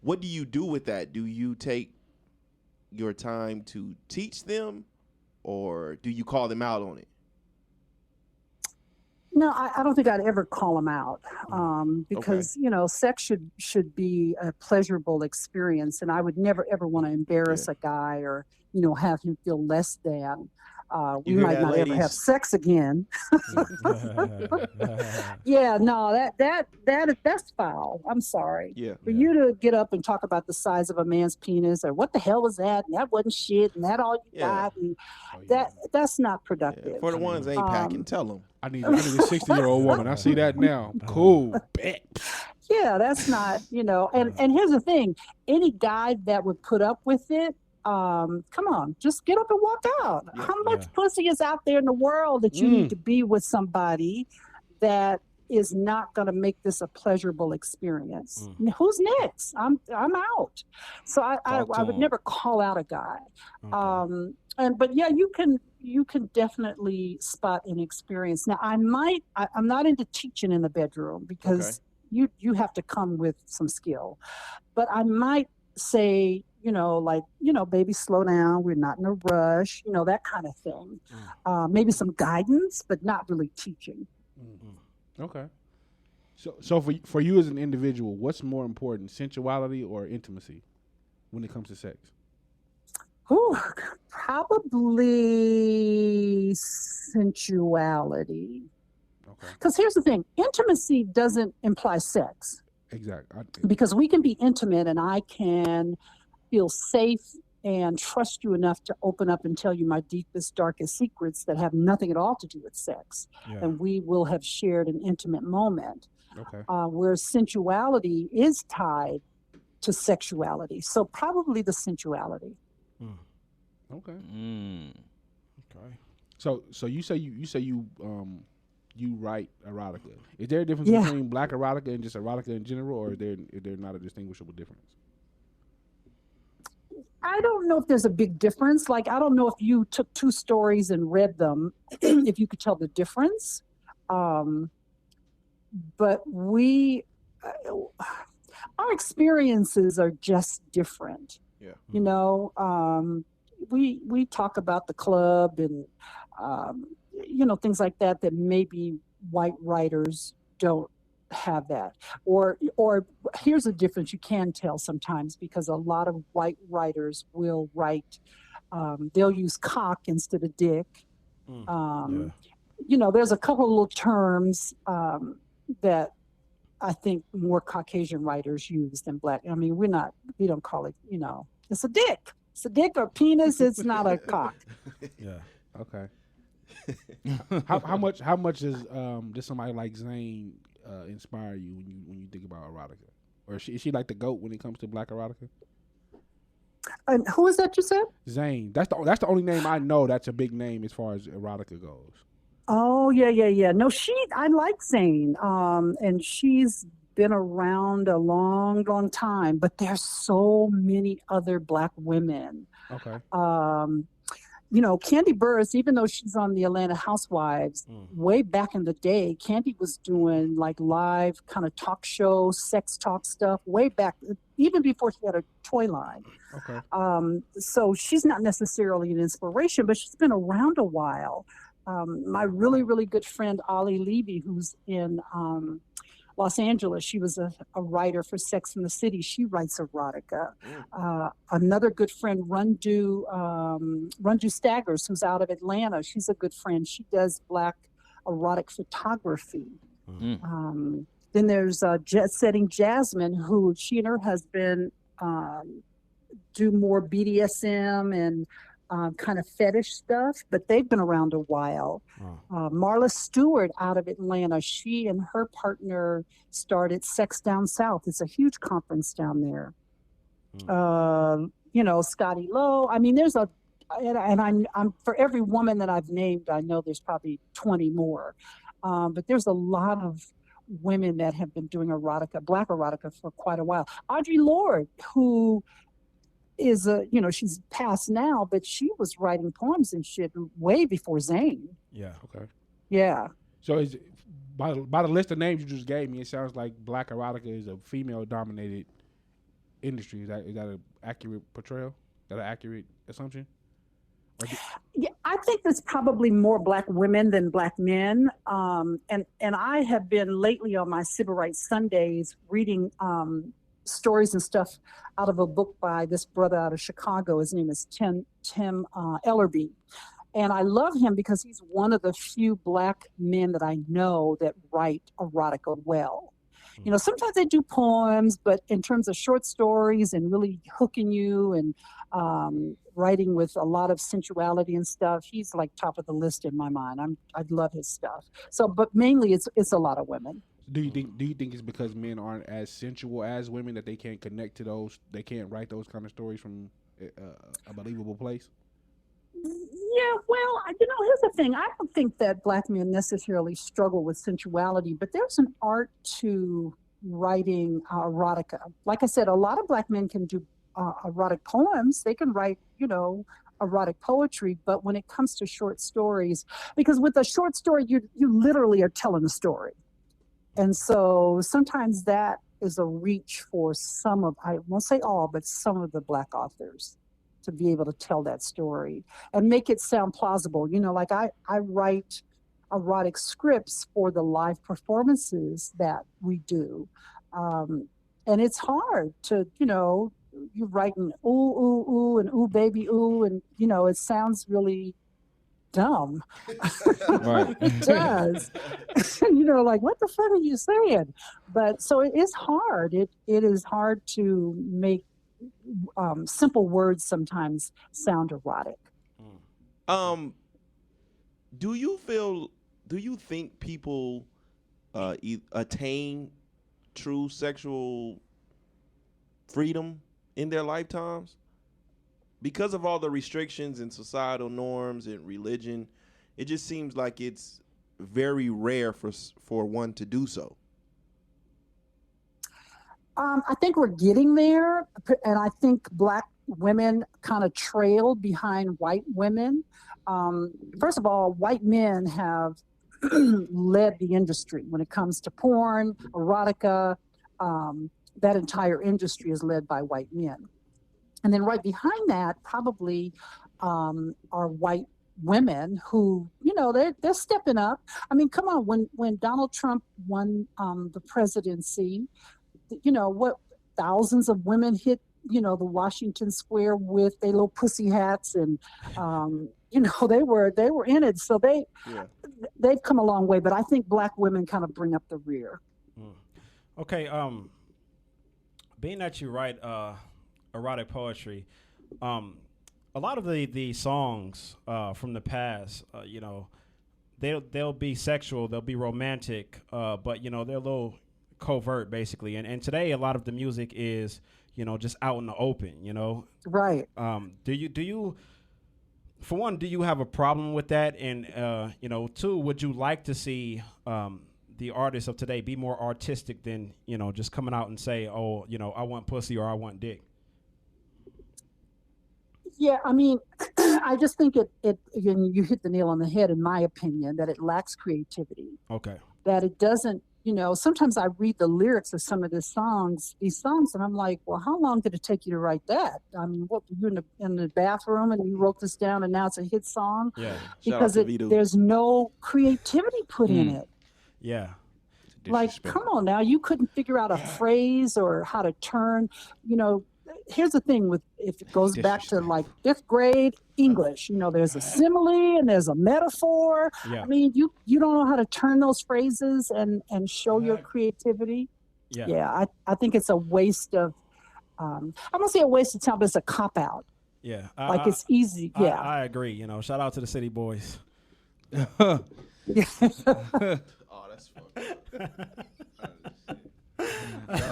what do you do with that? Do you take your time to teach them, or do you call them out on it? No, I don't think I'd ever call them out because, sex should be a pleasurable experience. And I would never, ever want to embarrass a guy or, have him feel less than. We might not ever have sex again. Yeah, no, that's foul. I'm sorry. Yeah. For you to get up and talk about the size of a man's penis or what the hell was that? And that wasn't shit. And that all you got. And that's not productive. Yeah. For the ones ain't packing, tell them. I need a 60-year-old woman. I see that now. Cool. Bet. Yeah, that's not, and here's the thing. Any guy that would put up with it, come on, just get up and walk out. How much pussy is out there in the world that you need to be with somebody that is not going to make this a pleasurable experience? Who's next? I'm out. So I would never call out a guy. Okay. But yeah, you can you can definitely spot an experience. Now, I'm not into teaching in the bedroom because you have to come with some skill, but I might say, like, baby, slow down. We're not in a rush, that kind of thing. Maybe some guidance, but not really teaching. Okay. So for you as an individual, what's more important, sensuality or intimacy when it comes to sex? Ooh, probably sensuality. Okay. Because here's the thing, intimacy doesn't imply sex. Exactly. Because we can be intimate and I can feel safe and trust you enough to open up and tell you my deepest, darkest secrets that have nothing at all to do with sex. Yeah. And we will have shared an intimate moment. Okay. Where sensuality is tied to sexuality. So probably the sensuality. Okay. Okay. So you say you write erotica. Is there a difference between black erotica and just erotica in general, or is there not a distinguishable difference? I don't know if there's a big difference. Like, I don't know if you took two stories and read them, if you could tell the difference. But our experiences are just different. Yeah. We talk about the club and, things like that maybe white writers don't have that. Or here's a difference you can tell sometimes, because a lot of white writers will write, they'll use cock instead of dick. There's a couple of little terms that I think more Caucasian writers use than black. I mean, we don't call it, it's a dick. It's a dick or penis. It's not a cock. Yeah. Okay. How much does somebody like Zane inspire you when you think about erotica? Or is she like the GOAT when it comes to black erotica? And who is that you said? Zane. That's the only name I know that's a big name as far as erotica goes. Oh, yeah. No, I like Zane. And she's been around a long, long time, but there's so many other black women. Okay. Candy Burris, even though she's on the Atlanta Housewives, way back in the day, Candy was doing like live kind of talk show, sex talk stuff way back, even before she had a toy line. Okay. So she's not necessarily an inspiration, but she's been around a while. My really, really good friend, Ollie Levy, who's in Los Angeles, she was a writer for Sex and the City. She writes erotica. Another good friend, Rundu Staggers, who's out of Atlanta. She's a good friend. She does black erotic photography. Then there's Jet Setting Jasmine, who she and her husband do more BDSM and kind of fetish stuff, but they've been around a while. Marla Stewart out of Atlanta, she and her partner started Sex Down South. It's a huge conference down there. Scotty Lowe. I mean, and I'm for every woman that I've named, I know there's probably 20 more. But there's a lot of women that have been doing black erotica for quite a while. Audre Lorde, who is she's passed now, but she was writing poems and shit way before Zane. Yeah. Okay. Yeah. So is by the list of names you just gave me, it sounds like black erotica is a female-dominated industry. Is that an accurate portrayal? Is that an accurate assumption? Yeah, I think there's probably more black women than black men. And I have been lately on my Civil Rights Sundays reading stories and stuff out of a book by this brother out of Chicago. His name is Tim Ellerby. And I love him because he's one of the few black men that I know that write erotica well. Sometimes they do poems, but in terms of short stories and really hooking you and writing with a lot of sensuality and stuff, he's like top of the list in my mind. I love his stuff. So, but mainly it's a lot of women. Do you think it's because men aren't as sensual as women that they can't connect to those? They can't write those kind of stories from a believable place? Yeah, well, here's the thing. I don't think that black men necessarily struggle with sensuality, but there's an art to writing erotica. Like I said, a lot of black men can do erotic poems. They can write, erotic poetry, but when it comes to short stories, because with a short story, you literally are telling a story. And so sometimes that is a reach for some of, I won't say all, but some of the Black authors to be able to tell that story and make it sound plausible. You know, like I write erotic scripts for the live performances that we do. And it's hard to, you know, you're writing ooh, ooh, ooh, and ooh, baby, ooh, and, you know, it sounds really dumb. Right. It does. You know, like, what the fuck are you saying? But so it is hard. It is hard to make simple words sometimes sound erotic. Do you think people attain true sexual freedom in their lifetimes? Because of all the restrictions and societal norms and religion, it just seems like it's very rare for one to do so. I think we're getting there, and I think Black women kind of trailed behind white women. First of all, white men have led the industry when it comes to porn, erotica. That entire industry is led by white men. And then right behind that, probably are white women who, you know, they're stepping up. I mean, come on, when Donald Trump won the presidency, you know, what thousands of women hit, you know, the Washington Square with their little pussy hats, and you know, they were in it. So they've come a long way, but I think Black women kind of bring up the rear. Okay, being that you write erotic poetry, a lot of the songs from the past, you know, they'll be sexual, they'll be romantic, but you know, they're a little covert basically. And today a lot of the music is, you know, just out in the open, you know. Right. Do you for one, do you have a problem with that? And you know, two, would you like to see the artists of today be more artistic than, you know, just coming out and say, oh, you know, I want pussy or I want dick? Yeah, I mean, I just think it again, you hit the nail on the head, in my opinion, that it lacks creativity. Okay. That it doesn't, you know, sometimes I read the lyrics of some of these songs, and I'm like, well, how long did it take you to write that? I mean, what, you're in the bathroom and you wrote this down and now it's a hit song? Yeah. Because there's no creativity put in it. Yeah. Like, come on now, you couldn't figure out a phrase or how to turn, you know. Here's the thing with, if it goes back to like 5th grade English, you know, there's a simile and there's a metaphor. Yeah. I mean, you don't know how to turn those phrases and show your creativity. Yeah, I think it's a waste of, I'm gonna say a waste of time, but it's a cop out. Yeah. Like, it's easy. Yeah. I agree. You know, shout out to the City Boys. Oh, that's fun.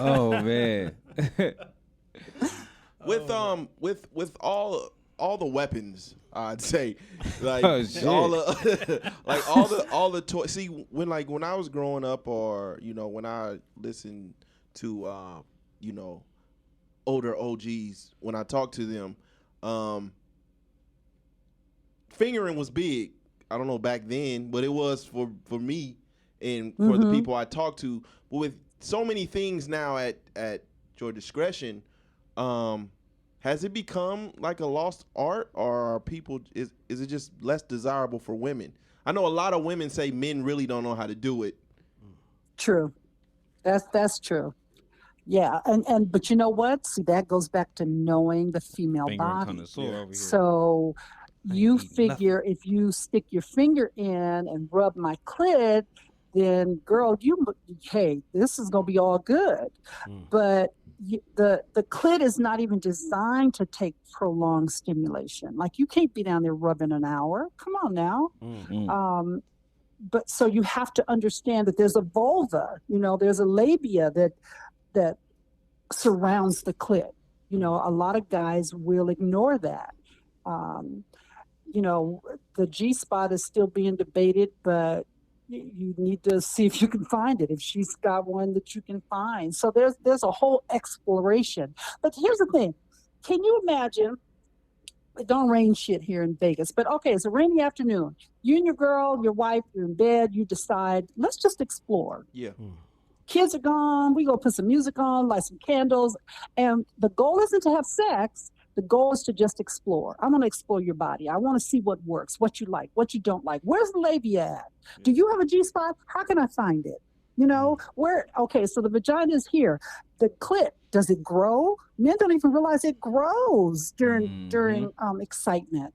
Oh man. With all the weapons, I'd say, like all the toys. See, when I was growing up, or you know, when I listened to you know, older OGs, when I talked to them, fingering was big. I don't know back then, but it was for me and for the people I talked to. But with so many things now at your discretion, has it become like a lost art, or are people, is it just less desirable for women? I know a lot of women say men really don't know how to do it. True. That's true. Yeah, and but you know what? See, that goes back to knowing the female body. So you figure if you stick your finger in and rub my clit, then girl, hey, this is gonna be all good. But the clit is not even designed to take prolonged stimulation. Like, you can't be down there rubbing an hour. Come on now. But so you have to understand that there's a vulva, you know, there's a labia that surrounds the clit. You know, a lot of guys will ignore that. You know, the G-spot is still being debated, but you need to see if you can find it, if she's got one that you can find. So there's a whole exploration. But here's the thing. Can you imagine it don't rain shit here in Vegas, but okay, it's a rainy afternoon. You and your girl, your wife, you're in bed, you decide, let's just explore. Yeah. Kids are gone, we go put some music on, light some candles, and the goal isn't to have sex. The goal is to just explore. I want to explore your body. I want to see what works, what you like, what you don't like. Where's the labia at? Do you have a G-spot? How can I find it? You know, where, okay, so the vagina is here. The clit, does it grow? Men don't even realize it grows during excitement.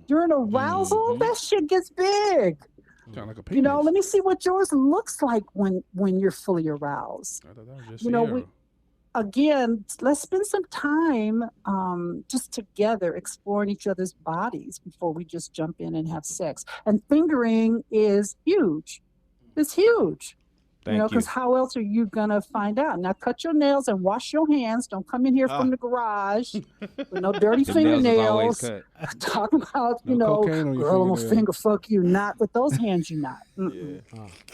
During arousal, that shit gets big. Sound like a You know, penis. let me see what yours looks like when you're fully aroused. I thought that was just You know, Sierra. again, let's spend some time just together exploring each other's bodies before we just jump in and have sex. And fingering is huge. It's huge. Thank you know, you. because how else are you gonna find out? Now, cut your nails and wash your hands. Don't come in here from the garage with no dirty The nails is always fingernails. cut. Talk about, you No know, cocaine on your girl, I'm gonna fingernails. finger fuck you. Not with those hands, you not. Yeah.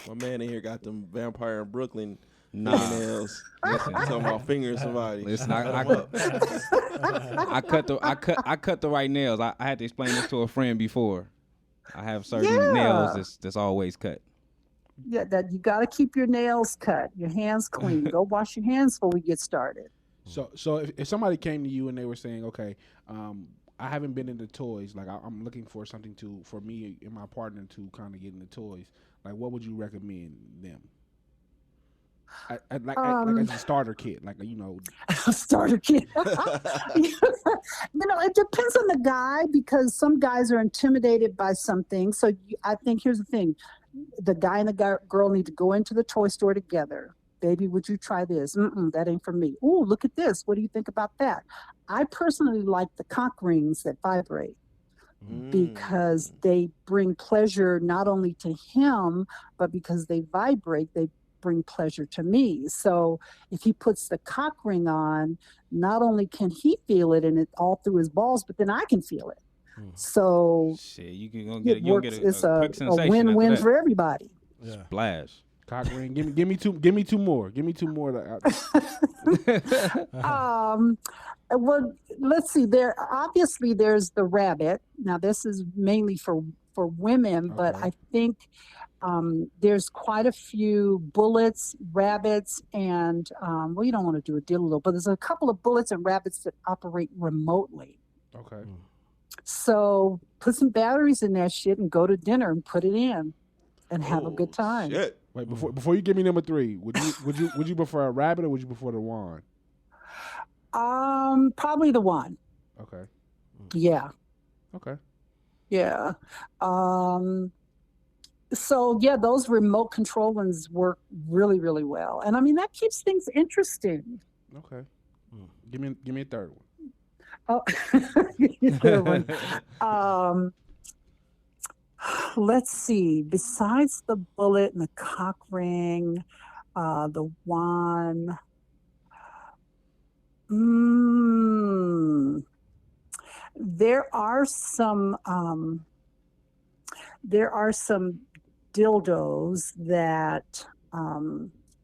My man in here got them vampire in Brooklyn Nah. fingernails. Listen. Talking about fingering somebody. Listen, I cut the right nails. I had to explain this to a friend before. I have certain Yeah. nails that's always cut. Yeah, that you got to keep your nails cut, your hands clean. Go wash your hands before we get started. So if somebody came to you and they were saying, okay, I haven't been into toys, like I'm looking for something for me and my partner to kind of get into toys, like what would you recommend them? Like as a starter kit, like you know, Starter kit. You know, it depends on the guy because some guys are intimidated by something. So I think here's the thing: the guy and the girl need to go into the toy store together. Baby, would you try this? That ain't for me. Ooh, look at this. What do you think about that? I personally like the cock rings that vibrate because they bring pleasure not only to him, but because they vibrate, they bring pleasure to me. So if he puts the cock ring on, not only can he feel it and it all through his balls, but then I can feel it. So Shit, you can go it works. It's a quick sensation win-win after for everybody. Yeah. Splash. cock ring. Give me two more. Give me two more. Well, let's see. Obviously there's the rabbit. Now this is mainly for women, but Okay. I think there's quite a few bullets, rabbits, and well, you don't want to do a dildo, but there's a couple of bullets and rabbits that operate remotely. Okay. So put some batteries in that shit and go to dinner and put it in and have a good time. Shit. Wait, before you give me number 3, would you prefer a rabbit or would you prefer the wand? Probably the one. Okay. Yeah. Okay. Yeah. So yeah, those remote control ones work really, really well. And I mean, that keeps things interesting. Okay. Give me a third one. Oh, good one. Let's see. Besides the bullet and the cock ring, the wand. There are some dildos that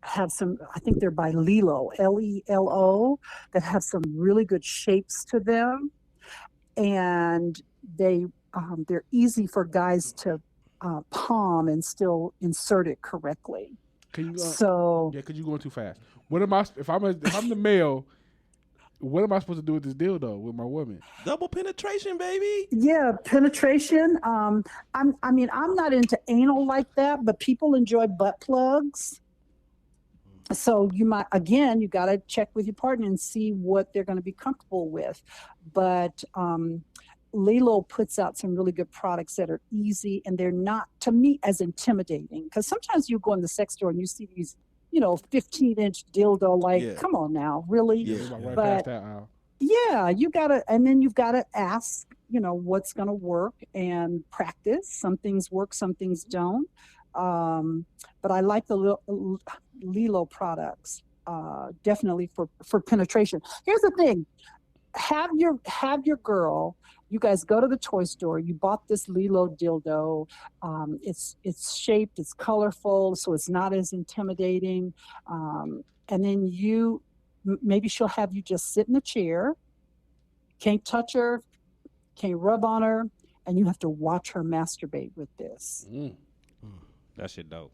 have some, I think they're by Lelo, Lelo, that have some really good shapes to them, and they're easy for guys to palm and still insert it correctly. Can you? So Yeah, because you're going too fast. What am I? If I'm the male, what am I supposed to do with this dildo with my woman? Double penetration, baby. yeah, penetration. I'm not into anal like that, but people enjoy butt plugs. So you got to check with your partner and see what they're going to be comfortable with. But Lelo puts out some really good products that are easy and they're not, to me, as intimidating. Because sometimes you go in the sex store and you see these, 15-inch dildo, like, Yeah. come on now, really? Yeah. We're right But- past that aisle. Yeah, you've got to ask, what's going to work and practice. Some things work, some things don't. But I like the Lelo products, definitely for penetration. Here's the thing. Have your girl, you guys go to the toy store, you bought this Lelo dildo, it's shaped, it's colorful, so it's not as intimidating. And then maybe she'll have you just sit in a chair, can't touch her, can't rub on her, and you have to watch her masturbate with this. That shit dope.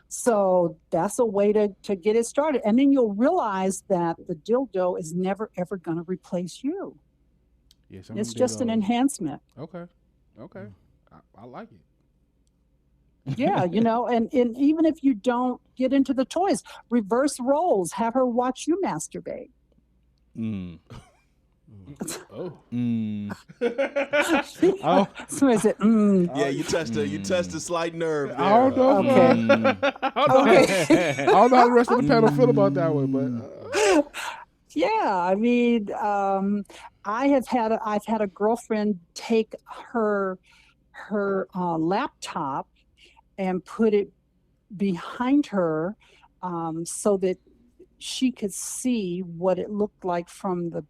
So that's a way to get it started. And then you'll realize that the dildo is never, ever going to replace you. Yeah, it's just an enhancement. Okay. I like it. Yeah, you know, and even if you don't get into the toys, reverse roles, have her watch you masturbate. Oh. Oh. Somebody said, Yeah, you touched a slight nerve there. I don't know. Okay. I don't know how the rest of the panel feel about that one, but yeah, I mean, I've had a girlfriend take her laptop and put it behind her so that she could see what it looked like from the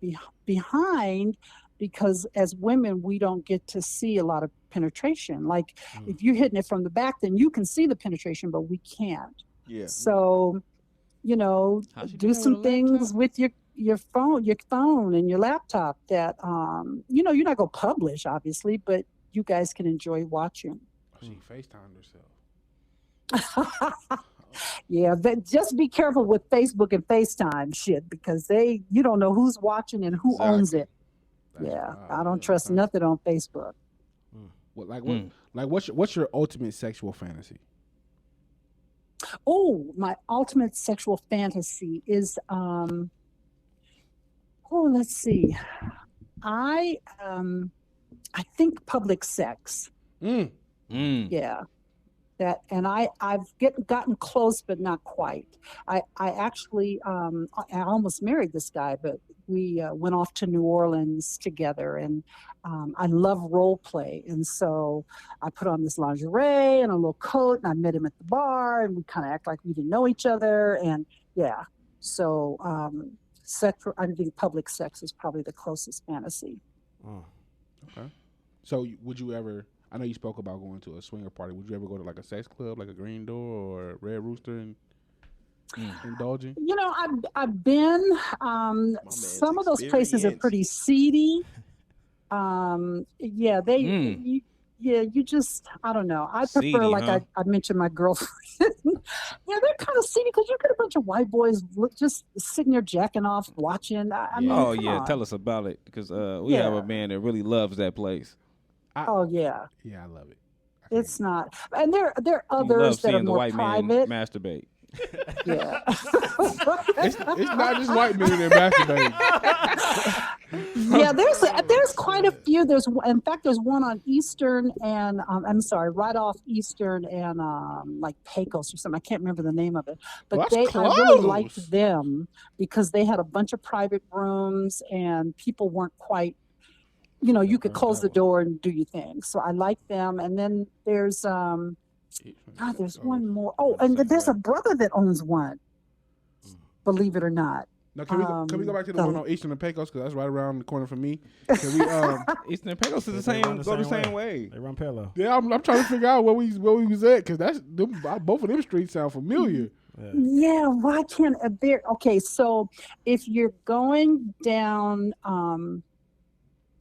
behind, because as women we don't get to see a lot of penetration. Like if you're hitting it from the back, then you can see the penetration, but we can't. Yeah. So, you know, do some things with your phone and your laptop that you know, you're not gonna publish obviously, but you guys can enjoy watching. She FaceTimed herself. Yeah, just be careful with Facebook and FaceTime shit, because you don't know who's watching and who owns it. I don't trust nothing on Facebook. What's your ultimate sexual fantasy? Oh, my ultimate sexual fantasy is let's see. I think public sex. Yeah. That, and I've gotten close, but not quite. I actually I almost married this guy, but we went off to New Orleans together, and I love role play, and so I put on this lingerie and a little coat, and I met him at the bar, and we kind of act like we didn't know each other, and yeah. So I think public sex is probably the closest fantasy. Okay. So would you ever? I know you spoke about going to a swinger party. Would you ever go to like a sex club, like a Green Door or Red Rooster, and indulging? You know, I've been. Some of those places are pretty seedy. Yeah, you just, I don't know. I prefer, seedy, like I mentioned my girlfriend. Yeah, they're kind of seedy because you get a bunch of white boys just sitting there jacking off, watching. I mean, on. Tell us about it, because we have a man that really loves that place. Yeah, I love it. It's not, and there are others that are more white private. Man masturbate. Yeah, it's not just white men that masturbate. Yeah, there's quite a few. In fact, there's one on Eastern and right off Eastern and like Pecos or something. I can't remember the name of it, but I really liked them because they had a bunch of private rooms and people weren't quite. You know, you could close the door and do your thing. So I like them. And then there's there's one more. Oh, and there's a brother that owns one. Believe it or not. Now, can we go back to the one on Eastern and Pecos, because that's right around the corner from me? Can we Eastern and Pecos is the same way. They run Pelo. Yeah, I'm trying to figure out where we was at, because both of them streets sound familiar. Yeah, why can't there? Okay, so if you're going down.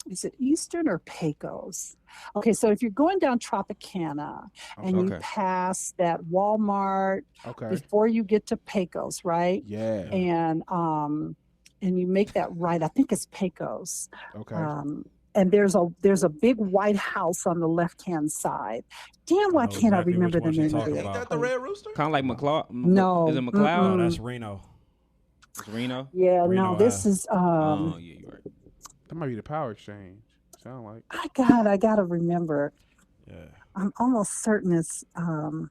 Is it Eastern or Pecos? Okay, so if you're going down Tropicana and you pass that Walmart before you get to Pecos, right? Yeah. And you make that right. I think it's Pecos. Okay. And there's a big white house on the left-hand side. Damn, why can't I remember the name of it? Ain't that the Red Rooster? Kind of like McLeod. No. Is it McLeod? No, that's Reno. It's Reno? Yeah, Reno no, this is oh, yeah, you're right. That might be the Power Exchange. Sound like. I gotta remember. Yeah. I'm almost certain it's. You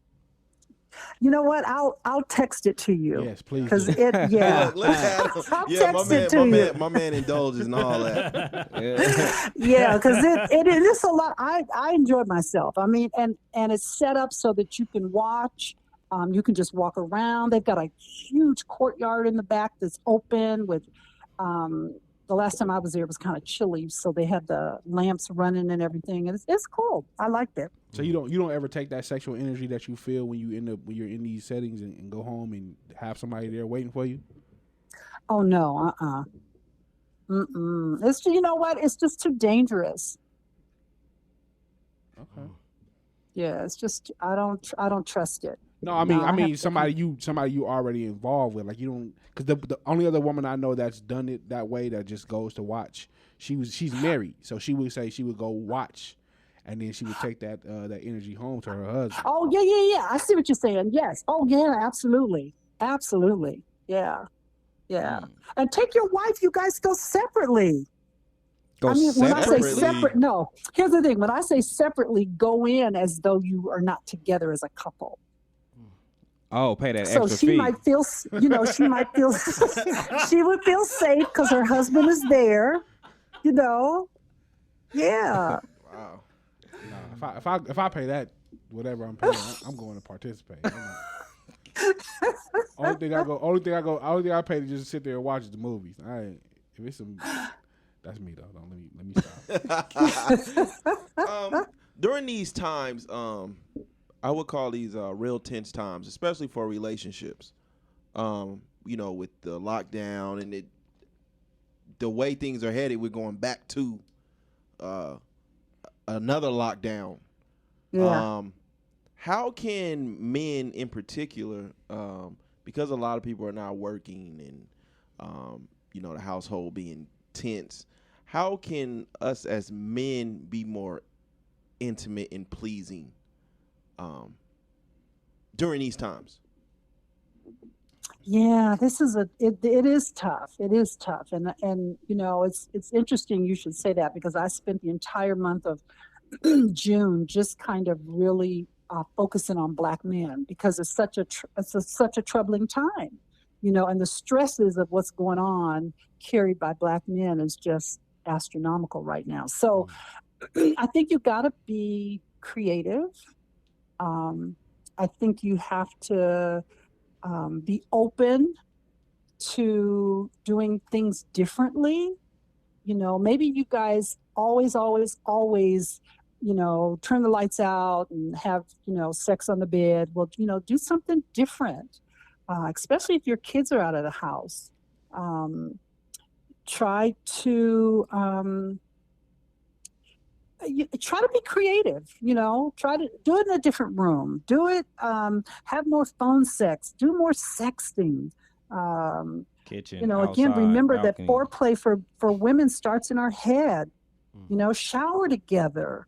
know what? I'll text it to you. Yes, please. Because yeah. Look at him. I'll Yeah, text it to you. my man indulges and all that. Yeah, because it is a lot. I enjoyed myself. I mean, and it's set up so that you can watch. You can just walk around. They've got a huge courtyard in the back that's open with. The last time I was there, it was kind of chilly, so they had the lamps running and everything, and it's cool. I liked it. So you don't ever take that sexual energy that you feel when you're in these settings and go home and have somebody there waiting for you? Oh no, It's, you know what? It's just too dangerous. Okay. Yeah, it's just I don't trust it. No, I No, mean, I have to- somebody you already involved with. Like you don't, because the only other woman I know that's done it that way that just goes to watch. She's married, so she would say she would go watch, and then she would take that energy home to her husband. Oh yeah. I see what you're saying. Yes. Oh yeah, absolutely. Yeah. And take your wife. You guys go separately. Go I mean, when I say separately. separate, no. Here's the thing: when I say separately, go in as though you are not together as a couple. Oh, pay that So extra she fee. might feel, she might feel, she would feel safe because her husband is there. Yeah. Wow. Nah, if I pay that whatever I'm paying, I'm going to participate. Only thing I pay to just sit there and watch is the movies. If it's some, that's me though. Don't let me stop. During these times, I would call these real tense times, especially for relationships. With the lockdown and the way things are headed, we're going back to another lockdown. Yeah. How can men in particular, because a lot of people are now working and, the household being tense, how can us as men be more intimate and pleasing during these times? Yeah, this is it is tough. It is tough. And it's interesting you should say that because I spent the entire month of June just kind of really focusing on Black men because it's such a troubling time, and the stresses of what's going on carried by Black men is just astronomical right now. So I think you got to be creative. I think you have to be open to doing things differently. Maybe you guys always, turn the lights out and have, sex on the bed. Well, do something different, especially if your kids are out of the house. Try to be creative, try to do it in a different room, do it, have more phone sex, do more sexting. Kitchen, Again, outside, remember balcony. that foreplay for women starts in our head. Shower together,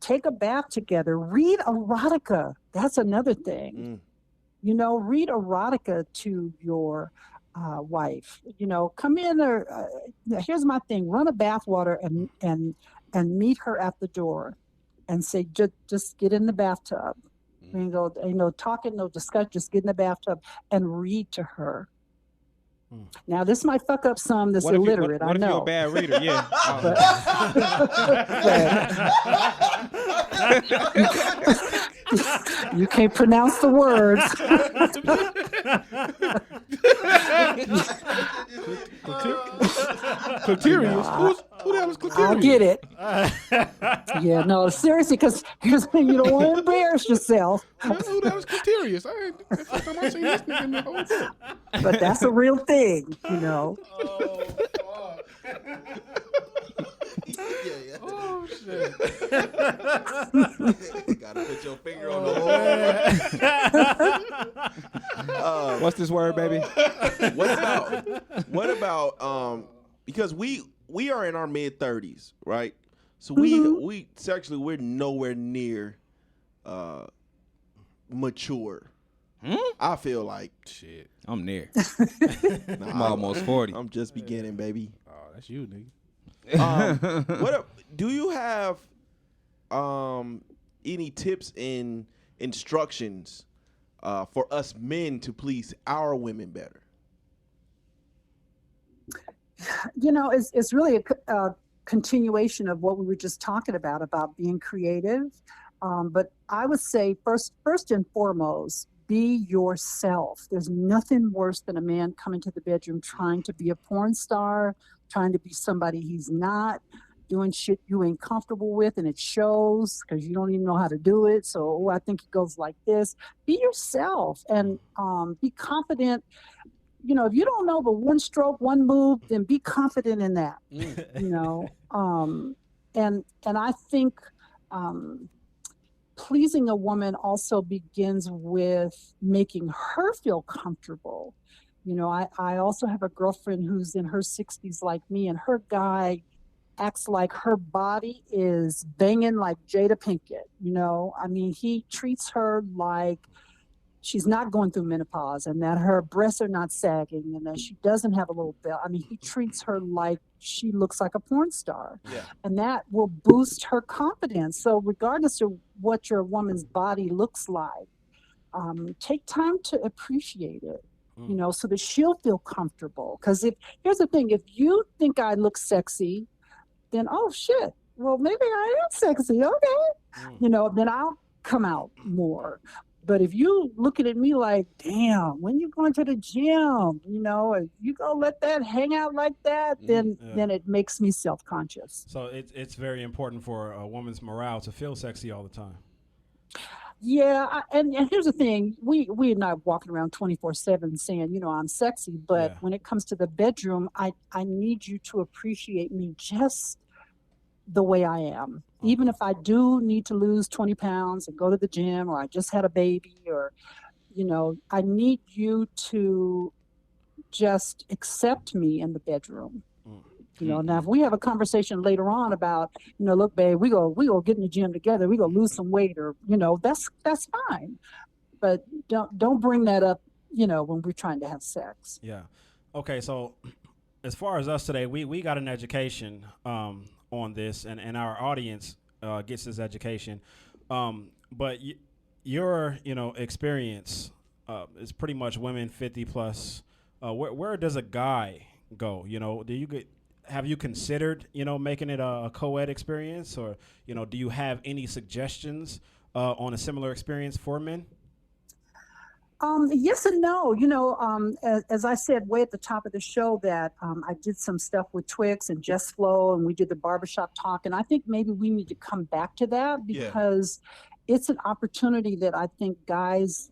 take a bath together, read erotica. That's another thing. Read erotica to your wife. Come in or here's my thing: run a bath water and meet her at the door, and say just get in the bathtub. No talking, no discussion. Just get in the bathtub and read to her. Now this might fuck up some that's illiterate. What I if know. you're a bad reader? Yeah. You can't pronounce the words. Clitorius? Who the hell is Clitorius? I'll get it. Yeah, no, seriously, because here's the thing: you don't want to embarrass yourself. Who the hell is Clitorius? That's the first time I seen this nigga in the whole book. But that's a real thing, Oh shit! Gotta put your finger on the hole. What's this word, baby? What about because we are in our mid-30s, right? So we sexually we're nowhere near mature. I feel like Shit. I'm near. Nah, I'm almost 40. I'm just beginning, baby. Oh, that's you, nigga. Do you have any tips and instructions for us men to please our women better? It's really a continuation of what we were just talking about being creative. But I would say first and foremost, be yourself. There's nothing worse than a man coming to the bedroom trying to be a porn star, trying to be somebody he's not, doing shit you ain't comfortable with, and it shows because you don't even know how to do it. So I think it goes like this: be yourself and be confident if you don't know the one stroke, one move, then be confident in that. And I think pleasing a woman also begins with making her feel comfortable. I also have a girlfriend who's in her 60s like me, and her guy acts like her body is banging like Jada Pinkett. He treats her like she's not going through menopause, and that her breasts are not sagging, and that she doesn't have a little belt. He treats her like she looks like a porn star. Yeah. And that will boost her confidence. So regardless of what your woman's body looks like, take time to appreciate it, so that she'll feel comfortable. Because here's the thing, if you think I look sexy, then, oh shit, well, maybe I am sexy. Okay. Then I'll come out more. But if you looking at me like, damn, when you going to the gym, if you gonna let that hang out like that, then it makes me self-conscious. So it's very important for a woman's morale to feel sexy all the time. Yeah, and here's the thing: we're not walking around 24/7 saying, I'm sexy. But when it comes to the bedroom, I need you to appreciate me just the way I am. Even if I do need to lose 20 pounds and go to the gym, or I just had a baby, or, I need you to just accept me in the bedroom. Now if we have a conversation later on about, look, babe, we go get in the gym together, we go lose some weight, or, that's fine. But don't bring that up, when we're trying to have sex. Yeah. Okay. So as far as us today, we got an education, on this, and our audience gets this education, but your experience is pretty much women 50 plus. Where does a guy go? Have you considered making it a co-ed experience, or do you have any suggestions on a similar experience for men? Yes and no. As I said way at the top of the show, that I did some stuff with Twix and Just Flow, and we did the barbershop talk. And I think maybe we need to come back to that, because it's an opportunity that I think guys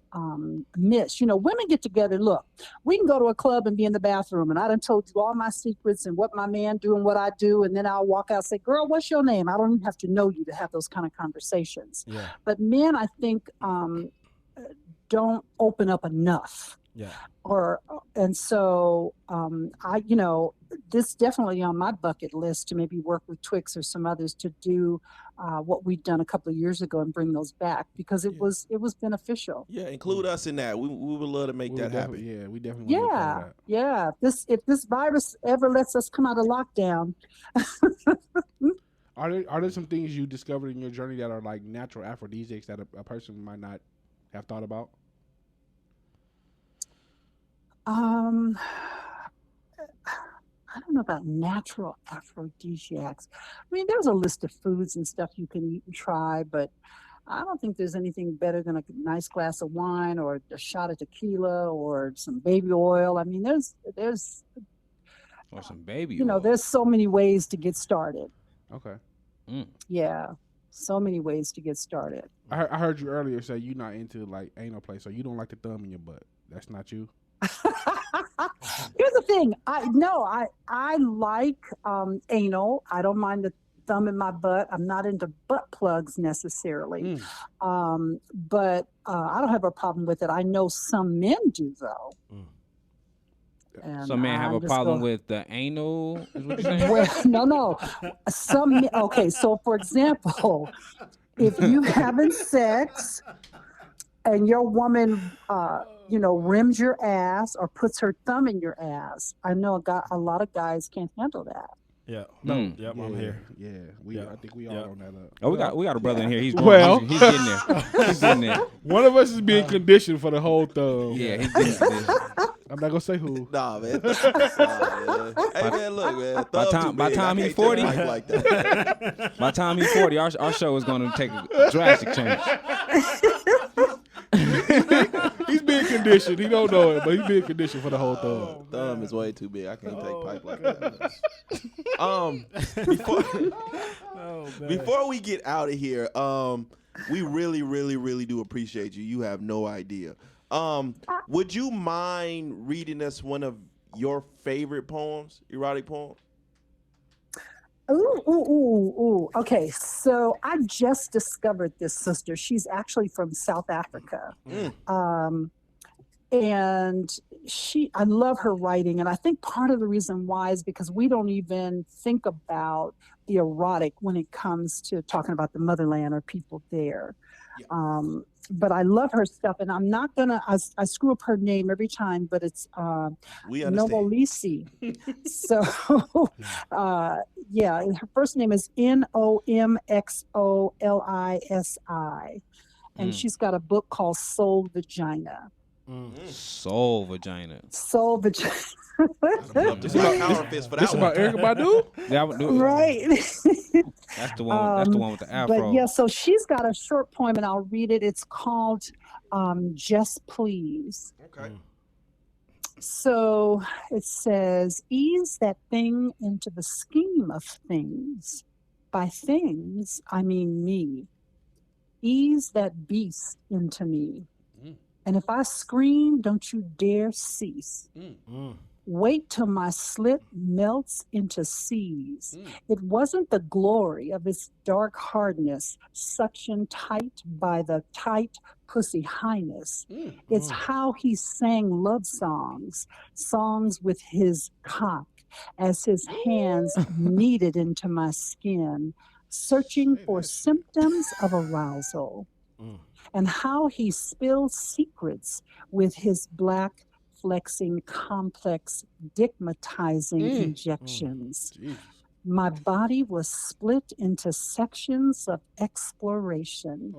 miss. Women get together. Look, we can go to a club and be in the bathroom, and I done told you all my secrets and what my man do and what I do, and then I'll walk out and say, girl, what's your name? I don't even have to know you to have those kind of conversations. Yeah. But men, I think, don't open up enough. Yeah. And so this definitely on my bucket list to maybe work with Twix or some others to do what we'd done a couple of years ago and bring those back, because it was beneficial. Yeah, include us in that. We would love to make that happen. Yeah, we definitely want to be part of that. Yeah. If this virus ever lets us come out of lockdown. Are there some things you discovered in your journey that are like natural aphrodisiacs that a person might not have thought about? I don't know about natural aphrodisiacs. There's a list of foods and stuff you can eat and try, but I don't think there's anything better than a nice glass of wine or a shot of tequila or some baby oil. There's or some baby oil. There's so many ways to get started. Okay. Yeah, so many ways to get started. I heard you earlier say you're not into like anal play, so you don't like the thumb in your butt. That's not you. Here's the thing. I like anal. I don't mind the thumb in my butt. I'm not into butt plugs necessarily. But I don't have a problem with it. I know some men do, though. Some men have a problem with the anal, is what you're saying? Well, no. Okay, so for example, if you having sex and your woman, rims your ass or puts her thumb in your ass, I know a lot of guys can't handle that. Yeah. No. Yep. I'm here. Yeah. I think we all on that up. Oh, we got a brother in here. He's going. Well, he's getting there. He's getting there. One of us is being conditioned for the whole thumb. Yeah, he's getting there. I'm not gonna say who. Nah, man. Hey, man, look, man. By time he's 40, like that. by time he's 40, our show is going to take a drastic change. He's being conditioned. He don't know it, but he's being conditioned for the whole thumb. Thumb is way too big. I can't take pipe like that. Before we get out of here, We really, really, really do appreciate you. You have no idea. Would you mind reading us one of your favorite poems, erotic poems? Ooh. Okay, so I just discovered this sister. She's actually from South Africa. And I love her writing. And I think part of the reason why is because we don't even think about the erotic when it comes to talking about the motherland or people there. Yeah. But I love her stuff, and I'm not gonna. I screw up her name every time, but it's Novolisi. So, yeah, her first name is Nomxolisi, and she's got a book called Soul Vagina. Soul Vagina. Soul Vagina. This about Erykah Badu? Yeah, I would do it. Right. That's the one. That's the one with the afro. But yeah, so she's got a short poem, and I'll read it. It's called "Just Please." Okay. So it says, "Ease that thing into the scheme of things. By things, I mean me. Ease that beast into me. And if I scream, don't you dare cease. Wait till my slit melts into seas. It wasn't the glory of its dark hardness, suction tight by the tight pussy highness. It's how he sang love songs, songs with his cock, as his hands kneaded into my skin, searching for symptoms of arousal. And how he spills secrets with his black flexing complex digmatizing injections. My body was split into sections of exploration,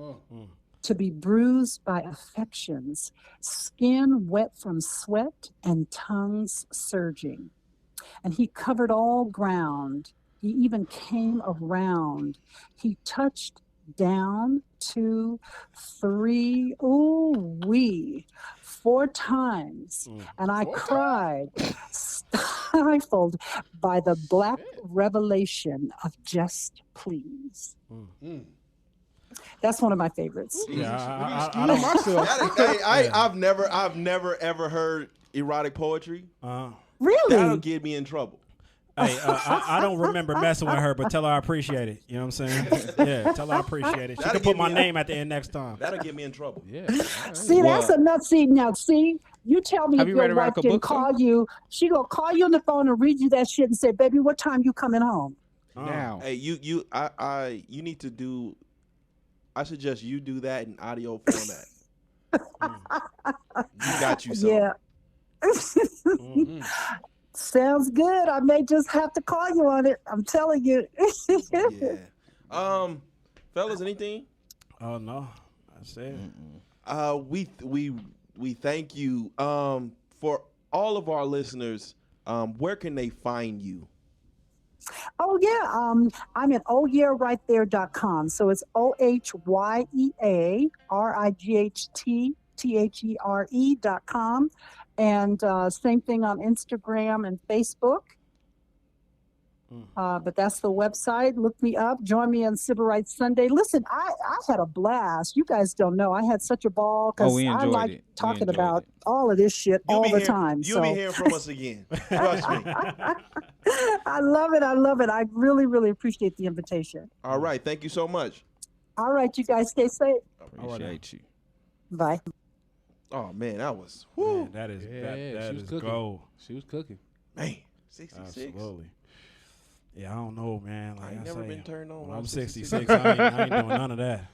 to be bruised by affections, skin wet from sweat and tongues surging. And he covered all ground. He even came around. He touched down, 2, 3, 4 times. And I cried, stifled by the black revelation of just please. That's one of my favorites. Yeah, I know myself. I've never ever heard erotic poetry. Really? That'll get me in trouble. Hey, I don't remember messing with her, but tell her I appreciate it. You know what I'm saying? Yeah, tell her I appreciate it. She can put my name at the end next time. That'll get me in trouble. Yeah. See, that's enough. See, now, you tell me if Have you read your wife Erotica didn't book, call you. She gonna call you on the phone and read you that shit and say, "Baby, what time you coming home?" Now. Hey, you need to do. I suggest you do that in audio format. You got you some. Yeah. Sounds good. I may just have to call you on it. I'm telling you. Yeah. Fellas, anything? Oh no, that's it. We thank you. For all of our listeners, where can they find you? Oh yeah. I'm at ohyearighththere.com. So it's OHYEARIGHTTHERE.com. And same thing on Instagram and Facebook. But that's the website. Look me up. Join me on Civil Rights Sunday. Listen, I had a blast. You guys don't know. I had such a ball because I like talking about all of this shit all the time. You'll be hearing from us again. Trust me. I love it. I love it. I really, really appreciate the invitation. All right. Thank you so much. All right. You guys stay safe. Appreciate you. Bye. Oh, man, that was, Man, that is she was cooking. gold. She was cooking. Man, 66. Absolutely. Yeah, I don't know, man. Like I ain't never been turned on. When I'm 66, I ain't doing none of that.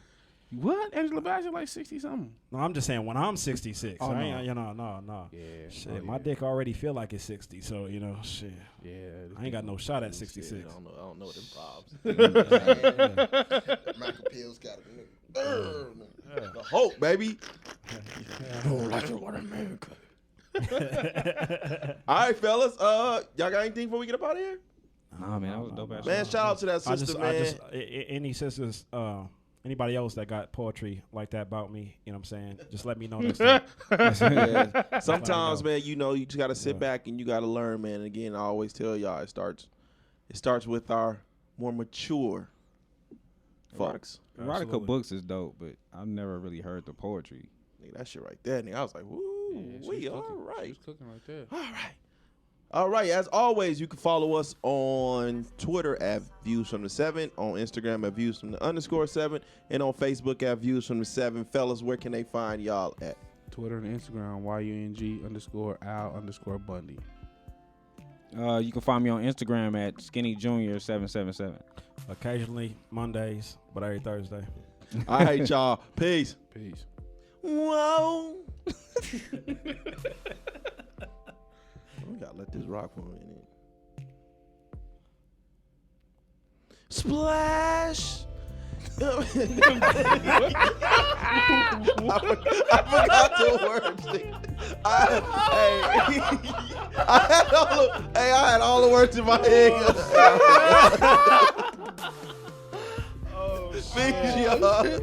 What? Angela Bassett like 60-something? No, I'm just saying when I'm 66. Oh, I ain't, no. No. Yeah. Shit, my dick already feel like it's 60, so, shit. Yeah. I ain't got no shot at 66. I don't know them probs. Michael Pill's got it. The hope, baby. Don't like it what America. All right, fellas. Y'all got anything before we get up out of here? Nah, man, that was a dope ass. Man, shout out to that sister, man. Any sisters, anybody else that got poetry like that about me, you know what I'm saying? Just let me know next time. Yeah. Sometimes, man, you just got to sit back and you got to learn, man. And again, I always tell y'all it starts with our more mature fucks. Erotica Absolutely. books is dope, but I've never really heard the poetry. Nigga, that shit right there, nigga. I was like, woo, Yeah, we she's all cooking. right. She's cooking right there. All right. All right. As always, you can follow us on Twitter at Views from the 7, on Instagram at Views from the _7, and on Facebook at Views from the 7. Fellas, where can they find y'all at? Twitter and Instagram, YUNG_Al_Bundy. You can find me on Instagram at SkinnyJunior777. Occasionally Mondays, but every Thursday. All right, y'all. Peace. Peace. Whoa. We gotta let this rock for a minute. Splash. I forgot the words. I had all the words in my head. Oh, y'all.